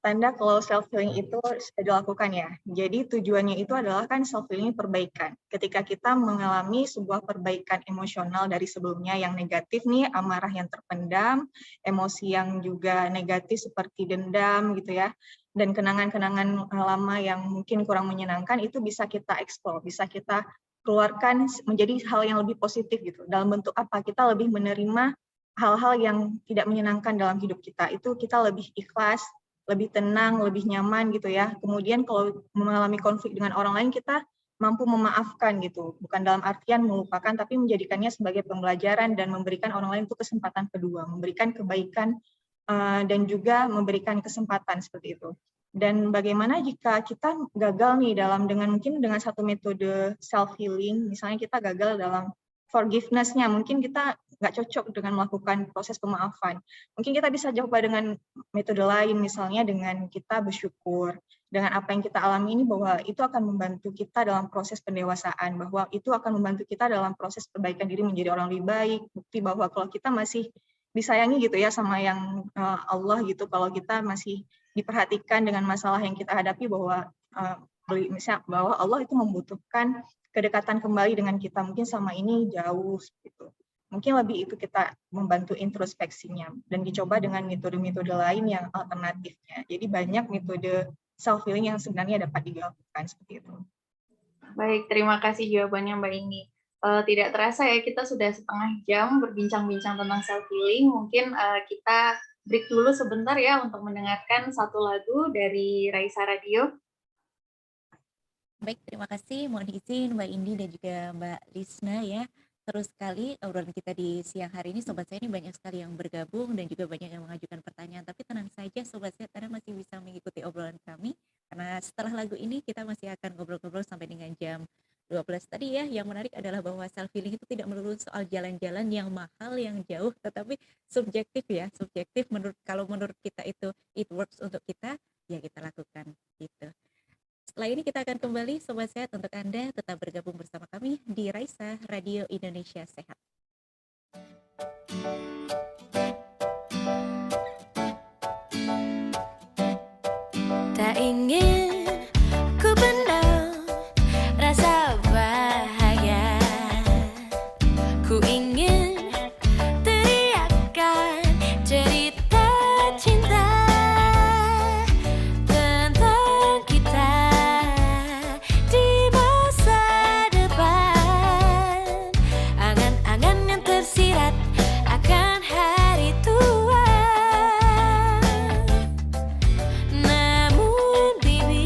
Tanda kalau self-healing itu sudah dilakukan ya. Jadi tujuannya itu adalah kan self-healing perbaikan. Ketika kita mengalami sebuah perbaikan emosional dari sebelumnya yang negatif nih, amarah yang terpendam, emosi yang juga negatif seperti dendam gitu ya, dan kenangan-kenangan lama yang mungkin kurang menyenangkan, itu bisa kita eksplor, bisa kita keluarkan menjadi hal yang lebih positif gitu. Dalam bentuk apa? Kita lebih menerima hal-hal yang tidak menyenangkan dalam hidup kita. Itu kita lebih ikhlas, lebih tenang, lebih nyaman gitu ya. Kemudian kalau mengalami konflik dengan orang lain, kita mampu memaafkan gitu. Bukan dalam artian melupakan, tapi menjadikannya sebagai pembelajaran dan memberikan orang lain itu kesempatan kedua, memberikan kebaikan dan juga memberikan kesempatan seperti itu. Dan bagaimana jika kita gagal nih mungkin dengan satu metode self healing, misalnya kita gagal dalam forgiveness-nya, mungkin kita nggak cocok dengan melakukan proses pemaafan. Mungkin kita bisa coba dengan metode lain, misalnya dengan kita bersyukur dengan apa yang kita alami ini, bahwa itu akan membantu kita dalam proses pendewasaan, bahwa itu akan membantu kita dalam proses perbaikan diri menjadi orang lebih baik. Bukti bahwa kalau kita masih disayangi gitu ya sama yang Allah gitu, kalau kita masih diperhatikan dengan masalah yang kita hadapi, bahwa misalnya bahwa Allah itu membutuhkan kedekatan kembali dengan kita, mungkin sama ini jauh gitu. Mungkin lebih itu kita membantu introspeksinya dan dicoba dengan metode-metode lain yang alternatifnya. Jadi banyak metode self healing yang sebenarnya dapat dilakukan seperti itu. Baik, terima kasih jawabannya Mbak Indi. Tidak terasa ya kita sudah setengah jam berbincang-bincang tentang self healing. Mungkin kita break dulu sebentar ya untuk mendengarkan satu lagu dari Raisa Radio. Baik, terima kasih. Mohon izin Mbak Indi dan juga Mbak Lisna ya. Terus sekali obrolan kita di siang hari ini, sobat saya ini banyak sekali yang bergabung dan juga banyak yang mengajukan pertanyaan. Tapi tenang saja sobat saya, Anda masih bisa mengikuti obrolan kami karena setelah lagu ini kita masih akan ngobrol-ngobrol sampai dengan jam 12 tadi ya. Yang menarik adalah bahwa self healing itu tidak melulu soal jalan-jalan yang mahal, yang jauh, tetapi subjektif ya. Subjektif kalau menurut kita itu it works untuk kita, ya kita lakukan gitu. Setelah ini kita akan kembali Sobat Sehat, untuk Anda tetap bergabung bersama kami di Raisa Radio Indonesia Sehat. Tak ingin ku pendam rasa bahagia, ku ingin teriakan cerita cinta tentang kita di masa depan. Angan-angan yang tersirat akan hari tua, namun bibir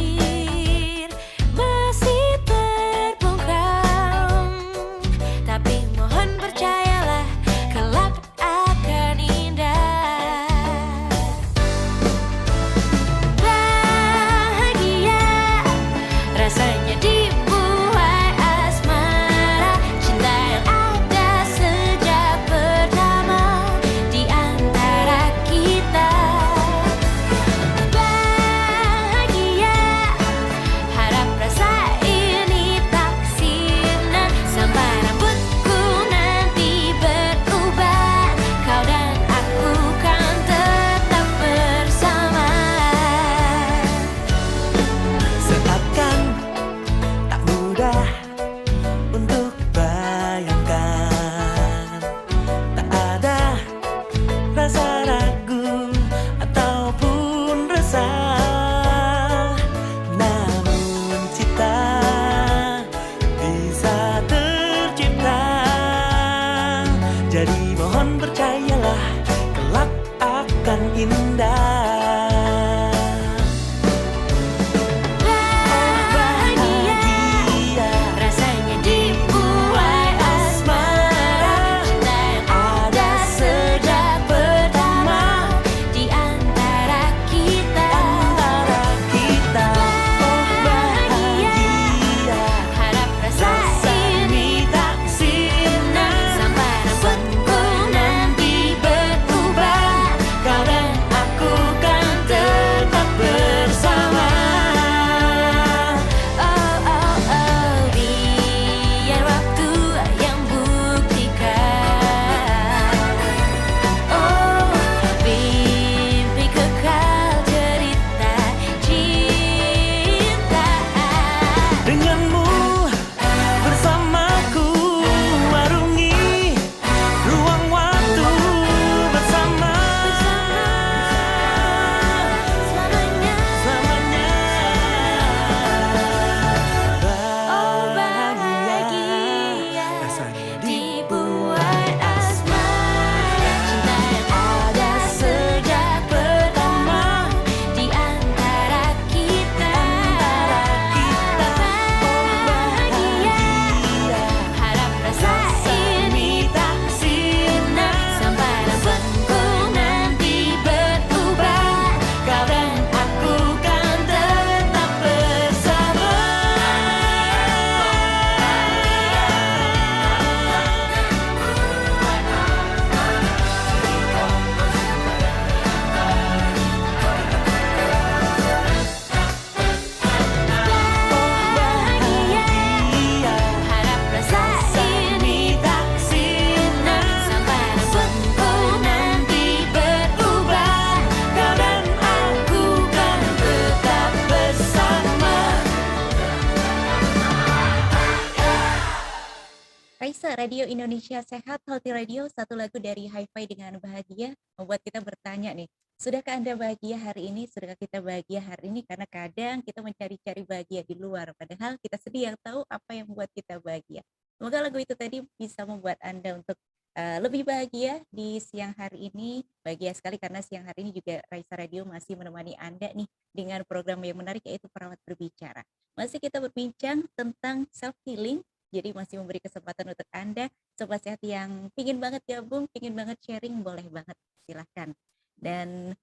Raisa, Radio Indonesia Sehat, Healthy Radio, satu lagu dari Hi-Fi dengan Bahagia, membuat kita bertanya nih, sudahkah Anda bahagia hari ini? Sudahkah kita bahagia hari ini? Karena kadang kita mencari-cari bahagia di luar, padahal kita sendiri yang tahu apa yang membuat kita bahagia. Semoga lagu itu tadi bisa membuat Anda untuk lebih bahagia di siang hari ini. Bahagia sekali karena siang hari ini juga Raisa Radio masih menemani Anda nih dengan program yang menarik yaitu Perawat Berbicara. Masih kita berbincang tentang self-healing, jadi masih memberi kesempatan untuk Anda, Sobat Sehat yang pingin banget gabung, pingin banget sharing, boleh banget, silahkan. Dan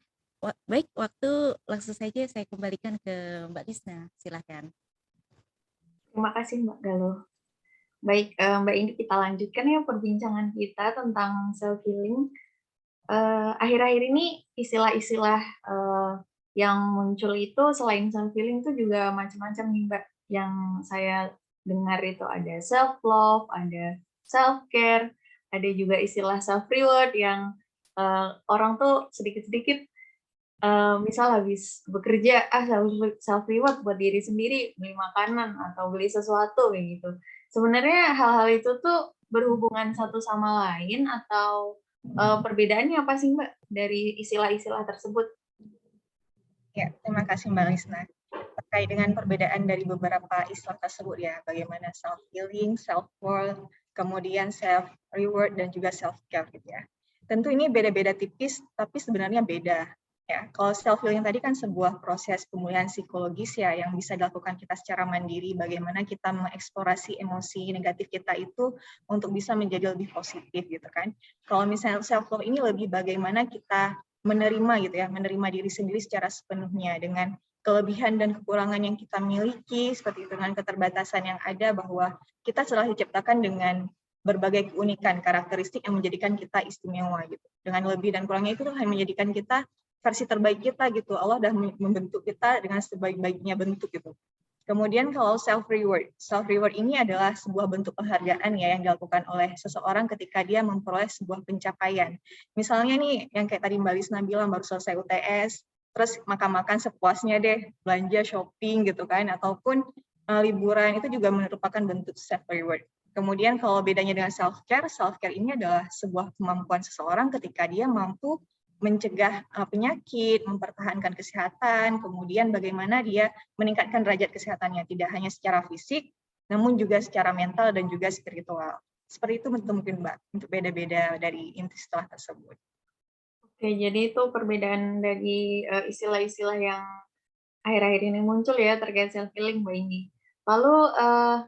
baik, waktu langsung saja saya kembalikan ke Mbak Lisna, silahkan. Terima kasih Mbak Galuh. Baik, Mbak Indi, kita lanjutkan ya perbincangan kita tentang self-healing. Akhir-akhir ini istilah-istilah yang muncul itu selain self-healing itu juga macam-macam nih Mbak. Yang saya dengar itu ada self-love, ada self-care, ada juga istilah self-reward yang orang tuh sedikit-sedikit misal habis bekerja, self-reward buat diri sendiri, beli makanan atau beli sesuatu kayak gitu. Sebenarnya hal-hal itu tuh berhubungan satu sama lain atau perbedaannya apa sih Mbak dari istilah-istilah tersebut? Ya, terima kasih Mbak Lisna. Terkait dengan perbedaan dari beberapa istilah tersebut ya, bagaimana self-healing, self-worth, kemudian self-reward, dan juga self-care gitu ya. Tentu ini beda-beda tipis, tapi sebenarnya beda. Ya, kalau self-healing tadi kan sebuah proses pemulihan psikologis ya yang bisa dilakukan kita secara mandiri, bagaimana kita mengeksplorasi emosi negatif kita itu untuk bisa menjadi lebih positif gitu kan. Kalau misalnya self-love ini lebih bagaimana kita menerima gitu ya, menerima diri sendiri secara sepenuhnya dengan kelebihan dan kekurangan yang kita miliki, seperti itu, dengan keterbatasan yang ada, bahwa kita telah diciptakan dengan berbagai keunikan, karakteristik yang menjadikan kita istimewa gitu. Dengan lebih dan kurangnya itu hanya menjadikan kita versi terbaik kita gitu. Allah sudah membentuk kita dengan sebaik-baiknya bentuk gitu. Kemudian kalau self-reward ini adalah sebuah bentuk penghargaan ya yang dilakukan oleh seseorang ketika dia memperoleh sebuah pencapaian. Misalnya nih, yang kayak tadi Mbak Lisna bilang baru selesai UTS, terus makan-makan sepuasnya deh, belanja, shopping gitu kan, ataupun liburan, itu juga merupakan bentuk self-reward. Kemudian kalau bedanya dengan self-care ini adalah sebuah kemampuan seseorang ketika dia mampu mencegah penyakit, mempertahankan kesehatan, kemudian bagaimana dia meningkatkan derajat kesehatannya, tidak hanya secara fisik, namun juga secara mental dan juga spiritual. Seperti itu mungkin Mbak, untuk beda-beda dari inti istilah tersebut. Oke, jadi itu perbedaan dari istilah-istilah yang akhir-akhir ini muncul ya terkait self-healing Mbak Indi. Lalu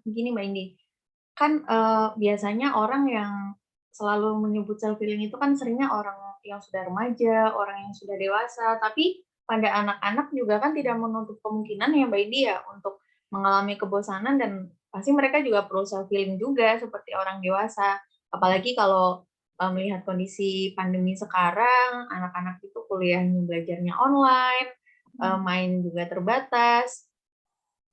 begini Mbak Indi, kan biasanya orang yang selalu menyebut self-healing itu kan seringnya orang yang sudah remaja, orang yang sudah dewasa, tapi pada anak-anak juga kan tidak menutup kemungkinan ya Mbak Indi ya untuk mengalami kebosanan dan pasti mereka juga perlu self-healing juga seperti orang dewasa. Apalagi kalau melihat kondisi pandemi sekarang, anak-anak itu kuliahnya belajarnya online, main juga terbatas.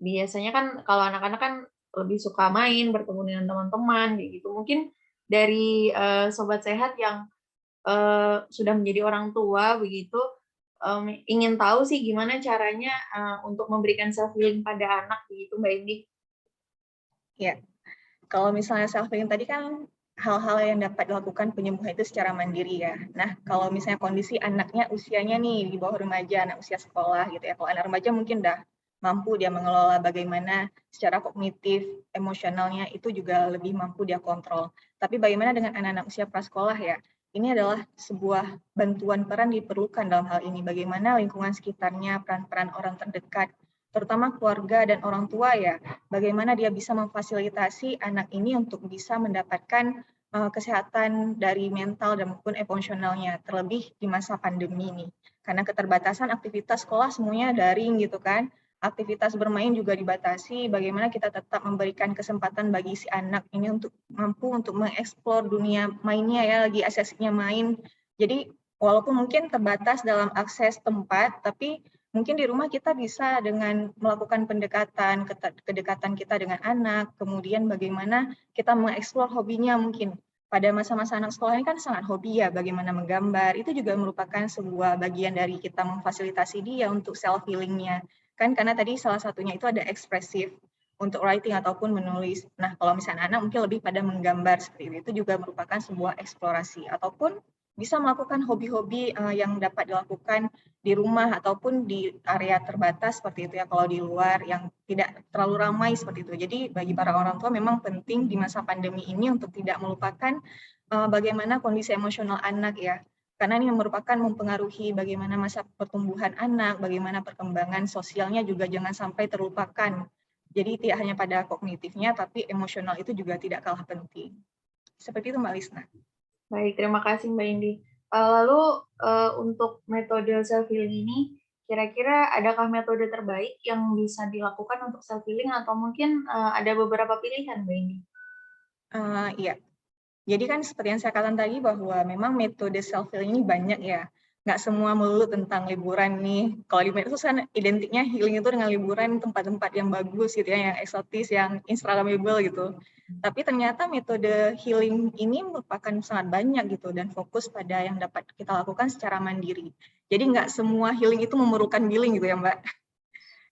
Biasanya kan kalau anak-anak kan lebih suka main, bertemu dengan teman-teman, kayak gitu. Mungkin dari Sobat Sehat yang sudah menjadi orang tua begitu, ingin tahu sih gimana caranya untuk memberikan self-healing pada anak begitu Mbak Indi? Ya, kalau misalnya self-healing tadi kan hal-hal yang dapat dilakukan penyembuhan itu secara mandiri ya. Nah, kalau misalnya kondisi anaknya usianya nih di bawah remaja, anak usia sekolah gitu ya. Kalau anak remaja mungkin udah mampu dia mengelola bagaimana secara kognitif, emosionalnya itu juga lebih mampu dia kontrol. Tapi bagaimana dengan anak-anak usia prasekolah ya? Ini adalah sebuah bantuan peran diperlukan dalam hal ini. Bagaimana lingkungan sekitarnya, peran-peran orang terdekat, terutama keluarga dan orang tua ya, bagaimana dia bisa memfasilitasi anak ini untuk bisa mendapatkan kesehatan dari mental dan maupun emosionalnya, terlebih di masa pandemi ini. Karena keterbatasan aktivitas sekolah semuanya daring gitu kan, aktivitas bermain juga dibatasi, bagaimana kita tetap memberikan kesempatan bagi si anak ini untuk mampu untuk mengeksplor dunia mainnya ya, lagi asiknya main. Jadi walaupun mungkin terbatas dalam akses tempat, tapi mungkin di rumah kita bisa dengan melakukan pendekatan, kedekatan kita dengan anak, kemudian bagaimana kita mengeksplor hobinya mungkin. Pada masa-masa anak sekolah ini kan sangat hobi ya, bagaimana menggambar, itu juga merupakan sebuah bagian dari kita memfasilitasi dia untuk self-healing-nya. Kan karena tadi salah satunya itu ada ekspresif. untuk writing ataupun menulis. Nah, kalau misalnya anak mungkin lebih pada menggambar seperti itu juga merupakan sebuah eksplorasi, ataupun bisa melakukan hobi-hobi yang dapat dilakukan di rumah ataupun di area terbatas seperti itu ya, kalau di luar yang tidak terlalu ramai seperti itu. Jadi bagi para orang tua memang penting di masa pandemi ini untuk tidak melupakan bagaimana kondisi emosional anak ya, karena ini merupakan mempengaruhi bagaimana masa pertumbuhan anak, bagaimana perkembangan sosialnya juga jangan sampai terlupakan. Jadi tidak hanya pada kognitifnya, tapi emosional itu juga tidak kalah penting. Seperti itu Mbak Lisna. Baik, terima kasih Mbak Indi. Lalu untuk metode self-healing ini, kira-kira adakah metode terbaik yang bisa dilakukan untuk self-healing atau mungkin ada beberapa pilihan Mbak Indi? Iya, jadi kan seperti yang saya katakan tadi bahwa memang metode self-healing ini banyak ya. Nggak semua melulu tentang liburan nih. Kalau di medsos kan identiknya healing itu dengan liburan tempat-tempat yang bagus gitu ya, yang eksotis, yang instagramable gitu. Tapi ternyata metode healing ini merupakan sangat banyak gitu dan fokus pada yang dapat kita lakukan secara mandiri. Jadi nggak semua healing itu memerlukan billing gitu ya Mbak.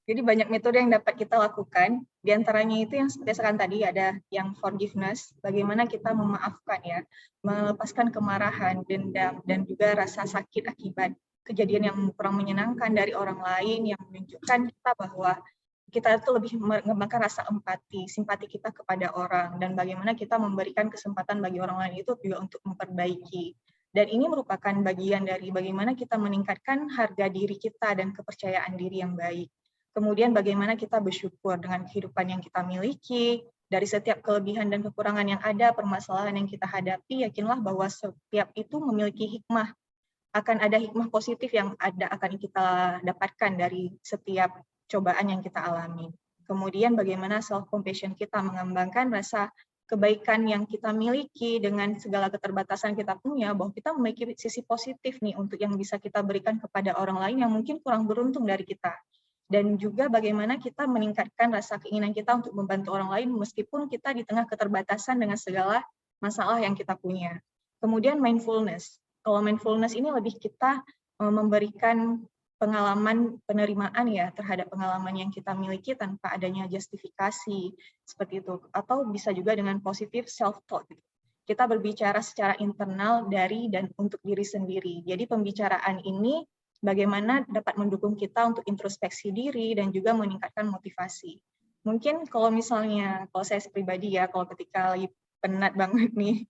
Jadi banyak metode yang dapat kita lakukan, di antaranya itu yang seperti saya tadi ada yang forgiveness, bagaimana kita memaafkan ya, melepaskan kemarahan, dendam, dan juga rasa sakit akibat kejadian yang kurang menyenangkan dari orang lain yang menunjukkan kita bahwa kita itu lebih mengembangkan rasa empati, simpati kita kepada orang, dan bagaimana kita memberikan kesempatan bagi orang lain itu juga untuk memperbaiki. Dan ini merupakan bagian dari bagaimana kita meningkatkan harga diri kita dan kepercayaan diri yang baik. Kemudian bagaimana kita bersyukur dengan kehidupan yang kita miliki, dari setiap kelebihan dan kekurangan yang ada, permasalahan yang kita hadapi, yakinlah bahwa setiap itu memiliki hikmah. Akan ada hikmah positif yang akan kita dapatkan dari setiap cobaan yang kita alami. Kemudian bagaimana self-compassion kita mengembangkan rasa kebaikan yang kita miliki dengan segala keterbatasan kita punya, bahwa kita memiliki sisi positif nih untuk yang bisa kita berikan kepada orang lain yang mungkin kurang beruntung dari kita. Dan juga bagaimana kita meningkatkan rasa keinginan kita untuk membantu orang lain meskipun kita di tengah keterbatasan dengan segala masalah yang kita punya. Kemudian mindfulness. Kalau mindfulness ini lebih kita memberikan pengalaman penerimaan ya terhadap pengalaman yang kita miliki tanpa adanya justifikasi seperti itu. Atau bisa juga dengan positive self-talk. Kita berbicara secara internal dari dan untuk diri sendiri. Jadi pembicaraan ini bagaimana dapat mendukung kita untuk introspeksi diri dan juga meningkatkan motivasi. Mungkin kalau misalnya, kalau saya pribadi ya, kalau ketika lagi penat banget nih,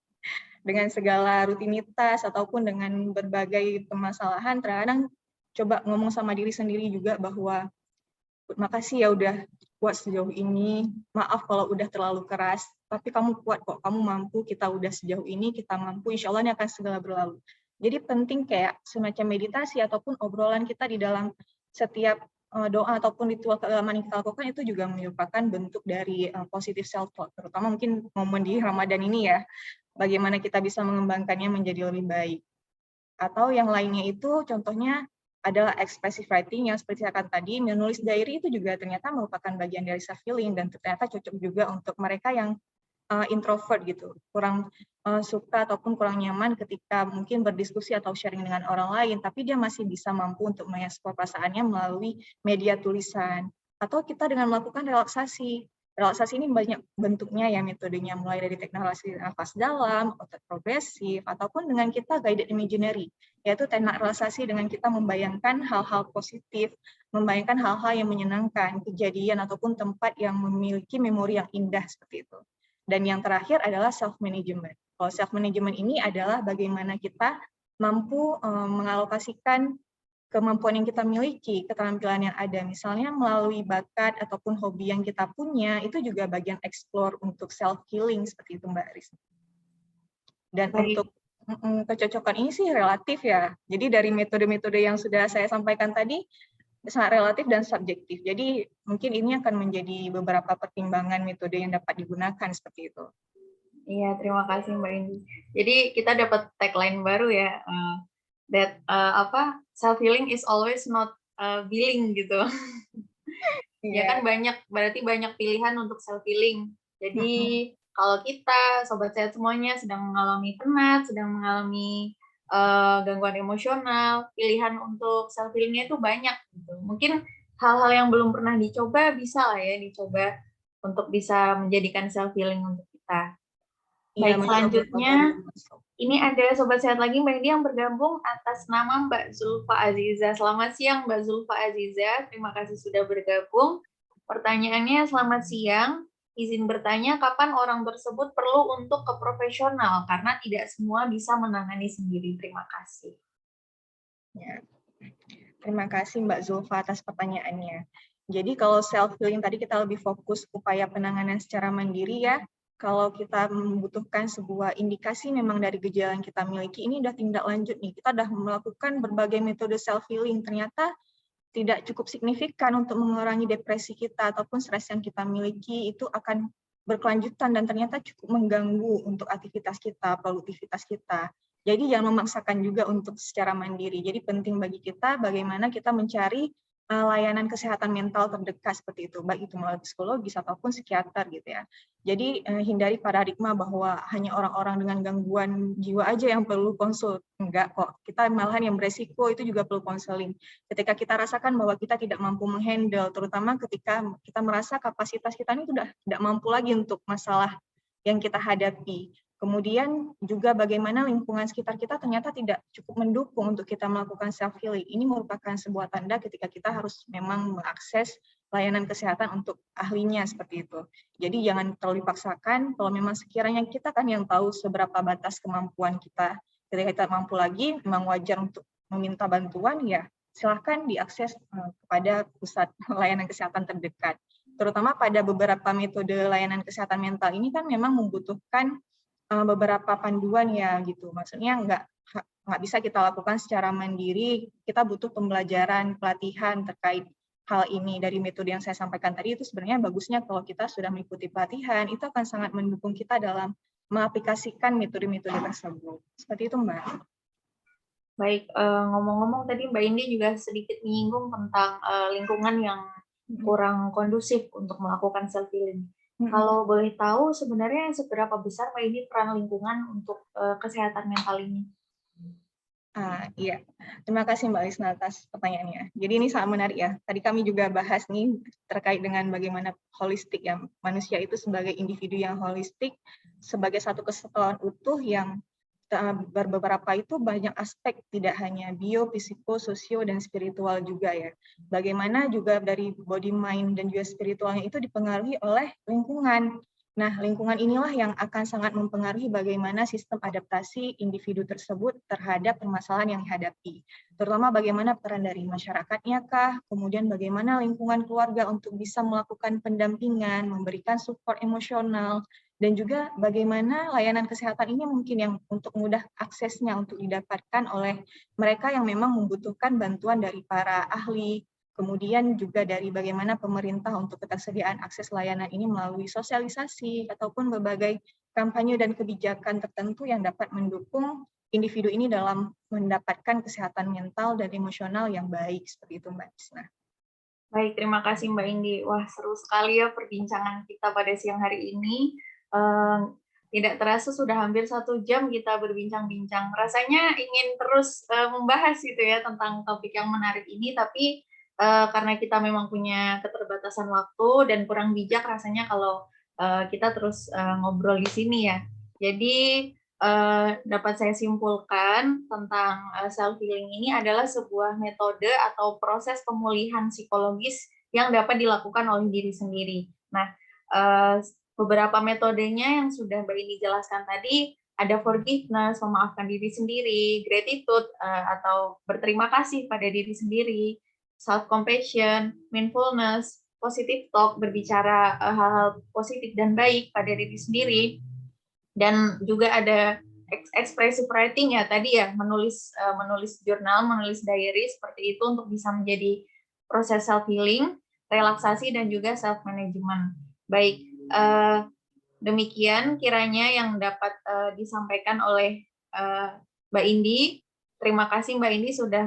dengan segala rutinitas ataupun dengan berbagai permasalahan, terkadang coba ngomong sama diri sendiri juga bahwa makasih ya udah kuat sejauh ini, maaf kalau udah terlalu keras, tapi kamu kuat kok, kamu mampu, kita udah sejauh ini, kita mampu, insya Allah ini akan segera berlalu. Jadi penting kayak semacam meditasi ataupun obrolan kita di dalam setiap doa ataupun ritual keagamaan yang kita lakukan itu juga merupakan bentuk dari positive self-talk, terutama mungkin momen di Ramadan ini ya, bagaimana kita bisa mengembangkannya menjadi lebih baik. Atau yang lainnya itu contohnya adalah expressive writing yang seperti saya katakan tadi, menulis diary itu juga ternyata merupakan bagian dari self-healing dan ternyata cocok juga untuk mereka yang introvert gitu, kurang suka ataupun kurang nyaman ketika mungkin berdiskusi atau sharing dengan orang lain, tapi dia masih bisa mampu untuk mengeksplor perasaannya melalui media tulisan. Atau kita dengan melakukan relaksasi. Relaksasi ini banyak bentuknya ya metodenya, mulai dari teknik nafas dalam, otot progresif, ataupun dengan kita guided imaginary, yaitu teknik relaksasi dengan kita membayangkan hal-hal positif, membayangkan hal-hal yang menyenangkan, kejadian ataupun tempat yang memiliki memori yang indah seperti itu. Dan yang terakhir adalah self-management. Kalau self-management ini adalah bagaimana kita mampu mengalokasikan kemampuan yang kita miliki, keterampilan yang ada, misalnya melalui bakat ataupun hobi yang kita punya, itu juga bagian explore untuk self-healing, seperti itu Mbak Aris. Dan untuk kecocokan ini sih relatif ya, jadi dari metode-metode yang sudah saya sampaikan tadi, sangat relatif dan subjektif. Jadi mungkin ini akan menjadi beberapa pertimbangan metode yang dapat digunakan seperti itu. Iya, terima kasih Mbak Indi. Jadi kita dapat tagline baru ya, self healing is always not billing gitu. Ya kan berarti banyak pilihan untuk self healing. Jadi kalau kita sobat sehat semuanya sedang mengalami penat, sedang mengalami gangguan emosional, pilihan untuk self healingnya itu banyak gitu. Mungkin hal-hal yang belum pernah dicoba bisa lah ya dicoba untuk bisa menjadikan self healing untuk kita. Iya, Baik, selanjutnya ini ada Sobat Sehat lagi Mbak Indi yang bergabung atas nama Mbak Zulfa Aziza. Selamat siang Mbak Zulfa Aziza, terima kasih sudah bergabung. Pertanyaannya, selamat siang, izin bertanya kapan orang tersebut perlu untuk ke profesional karena tidak semua bisa menangani sendiri. Terima kasih. Ya. Terima kasih Mbak Zulfa atas pertanyaannya. Jadi kalau self healing tadi kita lebih fokus upaya penanganan secara mandiri ya. Kalau kita membutuhkan sebuah indikasi memang dari gejala yang kita miliki, ini udah tindak lanjut nih. Kita udah melakukan berbagai metode self healing, ternyata tidak cukup signifikan untuk mengurangi depresi kita ataupun stres yang kita miliki, itu akan berkelanjutan dan ternyata cukup mengganggu untuk aktivitas kita, produktivitas kita. Jadi jangan memaksakan juga untuk secara mandiri. Jadi penting bagi kita bagaimana kita mencari layanan kesehatan mental terdekat seperti itu, baik itu melalui psikologis ataupun psikiater gitu ya. Jadi hindari paradigma bahwa hanya orang-orang dengan gangguan jiwa aja yang perlu konsul. Enggak kok, kita malahan yang beresiko itu juga perlu konseling. Ketika kita rasakan bahwa kita tidak mampu menghandle, terutama ketika kita merasa kapasitas kita ini sudah tidak mampu lagi untuk masalah yang kita hadapi. Kemudian juga bagaimana lingkungan sekitar kita ternyata tidak cukup mendukung untuk kita melakukan self healing. Ini merupakan sebuah tanda ketika kita harus memang mengakses layanan kesehatan untuk ahlinya seperti itu. Jadi jangan terlalu dipaksakan, kalau memang sekiranya kita kan yang tahu seberapa batas kemampuan kita. Ketika kita mampu lagi, memang wajar untuk meminta bantuan, ya silahkan diakses kepada pusat layanan kesehatan terdekat. Terutama pada beberapa metode layanan kesehatan mental ini kan memang membutuhkan beberapa panduan ya gitu. Maksudnya nggak bisa kita lakukan secara mandiri. Kita butuh pembelajaran, pelatihan terkait hal ini. Dari metode yang saya sampaikan tadi itu sebenarnya bagusnya kalau kita sudah mengikuti pelatihan, itu akan sangat mendukung kita dalam mengaplikasikan metode-metode tersebut. Seperti itu Mbak. Baik, ngomong-ngomong tadi Mbak Indi juga sedikit menyinggung tentang lingkungan yang kurang kondusif untuk melakukan self healing. Kalau boleh tahu sebenarnya seberapa besar Mbak Indi peran lingkungan untuk kesehatan mental ini? Iya, terima kasih Mbak Lisna atas pertanyaannya. Jadi ini sangat menarik ya. Tadi kami juga bahas nih terkait dengan bagaimana holistik ya, manusia itu sebagai individu yang holistik, sebagai satu kesatuan utuh yang beberapa itu banyak aspek, tidak hanya bio, psiko, sosio, dan spiritual juga ya. Bagaimana juga dari body, mind, dan juga spiritualnya itu dipengaruhi oleh lingkungan. Nah, lingkungan inilah yang akan sangat mempengaruhi bagaimana sistem adaptasi individu tersebut terhadap permasalahan yang dihadapi. Terutama bagaimana peran dari masyarakatnya kah, kemudian bagaimana lingkungan keluarga untuk bisa melakukan pendampingan, memberikan support emosional, dan juga bagaimana layanan kesehatan ini mungkin yang untuk mudah aksesnya untuk didapatkan oleh mereka yang memang membutuhkan bantuan dari para ahli, kemudian juga dari bagaimana pemerintah untuk ketersediaan akses layanan ini melalui sosialisasi ataupun berbagai kampanye dan kebijakan tertentu yang dapat mendukung individu ini dalam mendapatkan kesehatan mental dan emosional yang baik, seperti itu Mbak Isna. Baik, terima kasih Mbak Indi. Wah, seru sekali ya perbincangan kita pada siang hari ini. Tidak terasa sudah hampir 1 jam kita berbincang-bincang. Rasanya ingin terus membahas gitu ya tentang topik yang menarik ini, tapi karena kita memang punya keterbatasan waktu dan kurang bijak rasanya kalau kita terus ngobrol di sini ya. Jadi dapat saya simpulkan tentang self healing ini adalah sebuah metode atau proses pemulihan psikologis yang dapat dilakukan oleh diri sendiri. Nah, beberapa metodenya yang sudah Mbak Indi jelaskan tadi, ada forgiveness, memaafkan diri sendiri, gratitude atau berterima kasih pada diri sendiri, self-compassion, mindfulness, positive talk, berbicara hal-hal positif dan baik pada diri sendiri, dan juga ada expressive writing ya tadi ya, menulis jurnal, menulis diary seperti itu untuk bisa menjadi proses self-healing, relaksasi, dan juga self-management. Baik, demikian kiranya yang dapat disampaikan oleh Mbak Indi. Terima kasih Mbak Indi sudah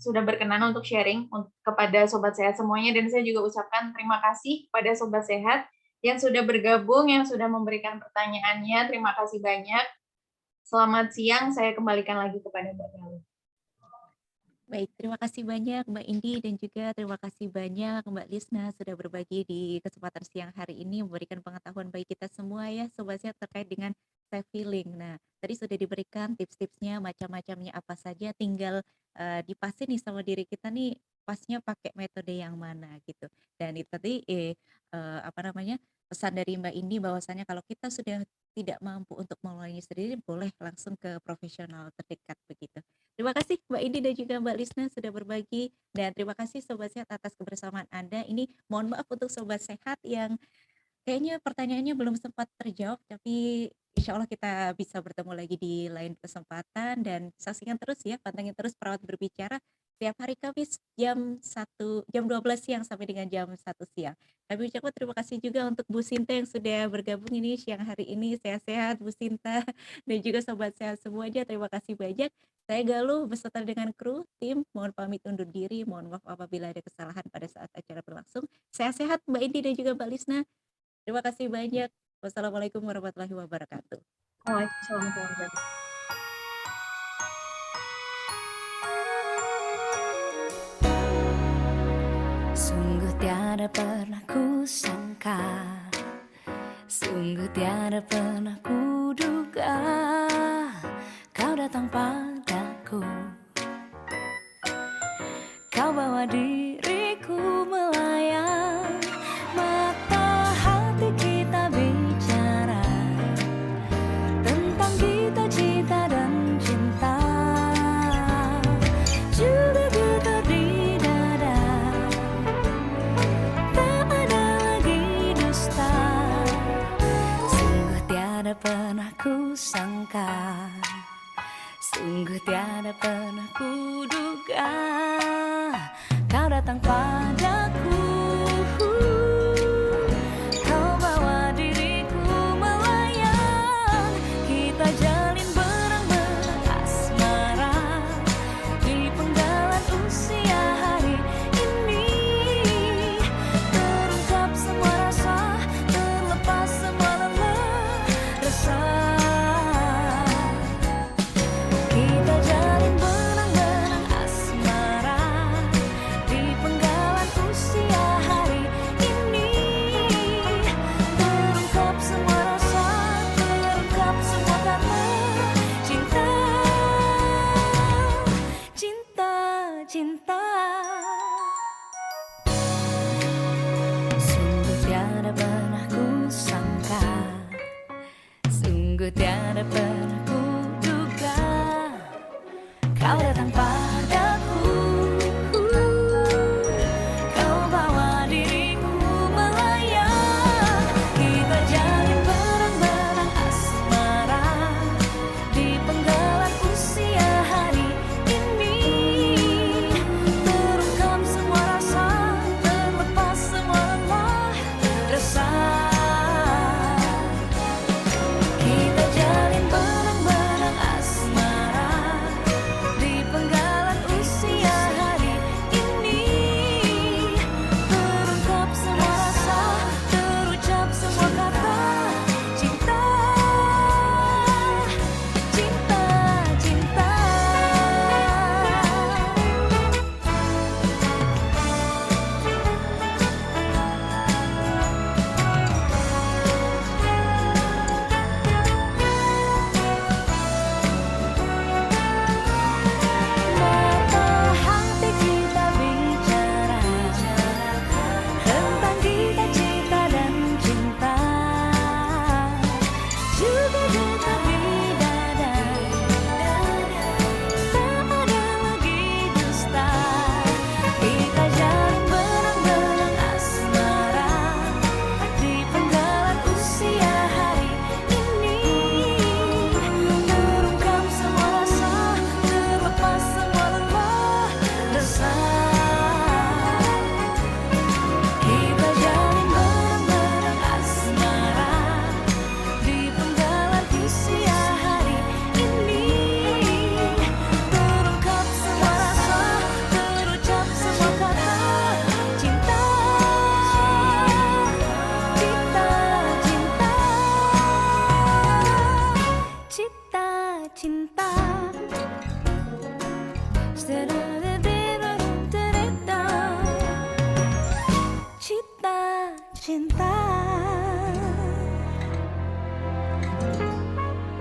sudah berkenan untuk sharing kepada Sobat Sehat semuanya, dan saya juga ucapkan terima kasih kepada Sobat Sehat yang sudah bergabung, yang sudah memberikan pertanyaannya. Terima kasih banyak. Selamat siang, saya kembalikan lagi kepada Mbak Galuh. Baik, terima kasih banyak Mbak Indi dan juga terima kasih banyak Mbak Lisna sudah berbagi di kesempatan siang hari ini memberikan pengetahuan bagi kita semua ya Sobat Sehat terkait dengan self healing. Nah, tadi sudah diberikan tips-tipsnya macam-macamnya apa saja tinggal dipasin nih sama diri kita nih pasnya pakai metode yang mana gitu. Dan itu tadi apa namanya? Pesan dari Mbak Indi bahwasannya kalau kita sudah tidak mampu untuk mengelola sendiri boleh langsung ke profesional terdekat begitu. Terima kasih Mbak Indi dan juga Mbak Lisna sudah berbagi dan terima kasih Sobat Sehat atas kebersamaan Anda. Ini mohon maaf untuk Sobat Sehat yang kayaknya pertanyaannya belum sempat terjawab, tapi insya Allah kita bisa bertemu lagi di lain kesempatan dan saksikan terus ya, pantengin terus Perawat Berbicara setiap hari Kamis jam 12 siang sampai dengan jam 1 siang. Kami ucapkan terima kasih juga untuk Bu Sinta yang sudah bergabung ini siang hari ini. Sehat-sehat Bu Sinta dan juga Sobat Sehat semuanya. Terima kasih banyak. Saya Galuh beserta dengan kru, tim, mohon pamit undur diri. Mohon maaf apabila ada kesalahan pada saat acara berlangsung. Sehat-sehat Mbak Indi dan juga Mbak Lisna. Terima kasih banyak. Wassalamualaikum warahmatullahi wabarakatuh. Waalaikumsalam warahmatullahi wabarakatuh. Sungguh tiada pernah ku sangka, sungguh tiada pernah ku duga, kau datang padaku, kau bawa diriku melayang, mata hati kita bicara tentang cita-cita dan cinta, juga getar di dada, tak ada lagi dusta. Sungguh tiada pernah ku sangka, sungguh tiada pernah ku duga, kau datang padaku.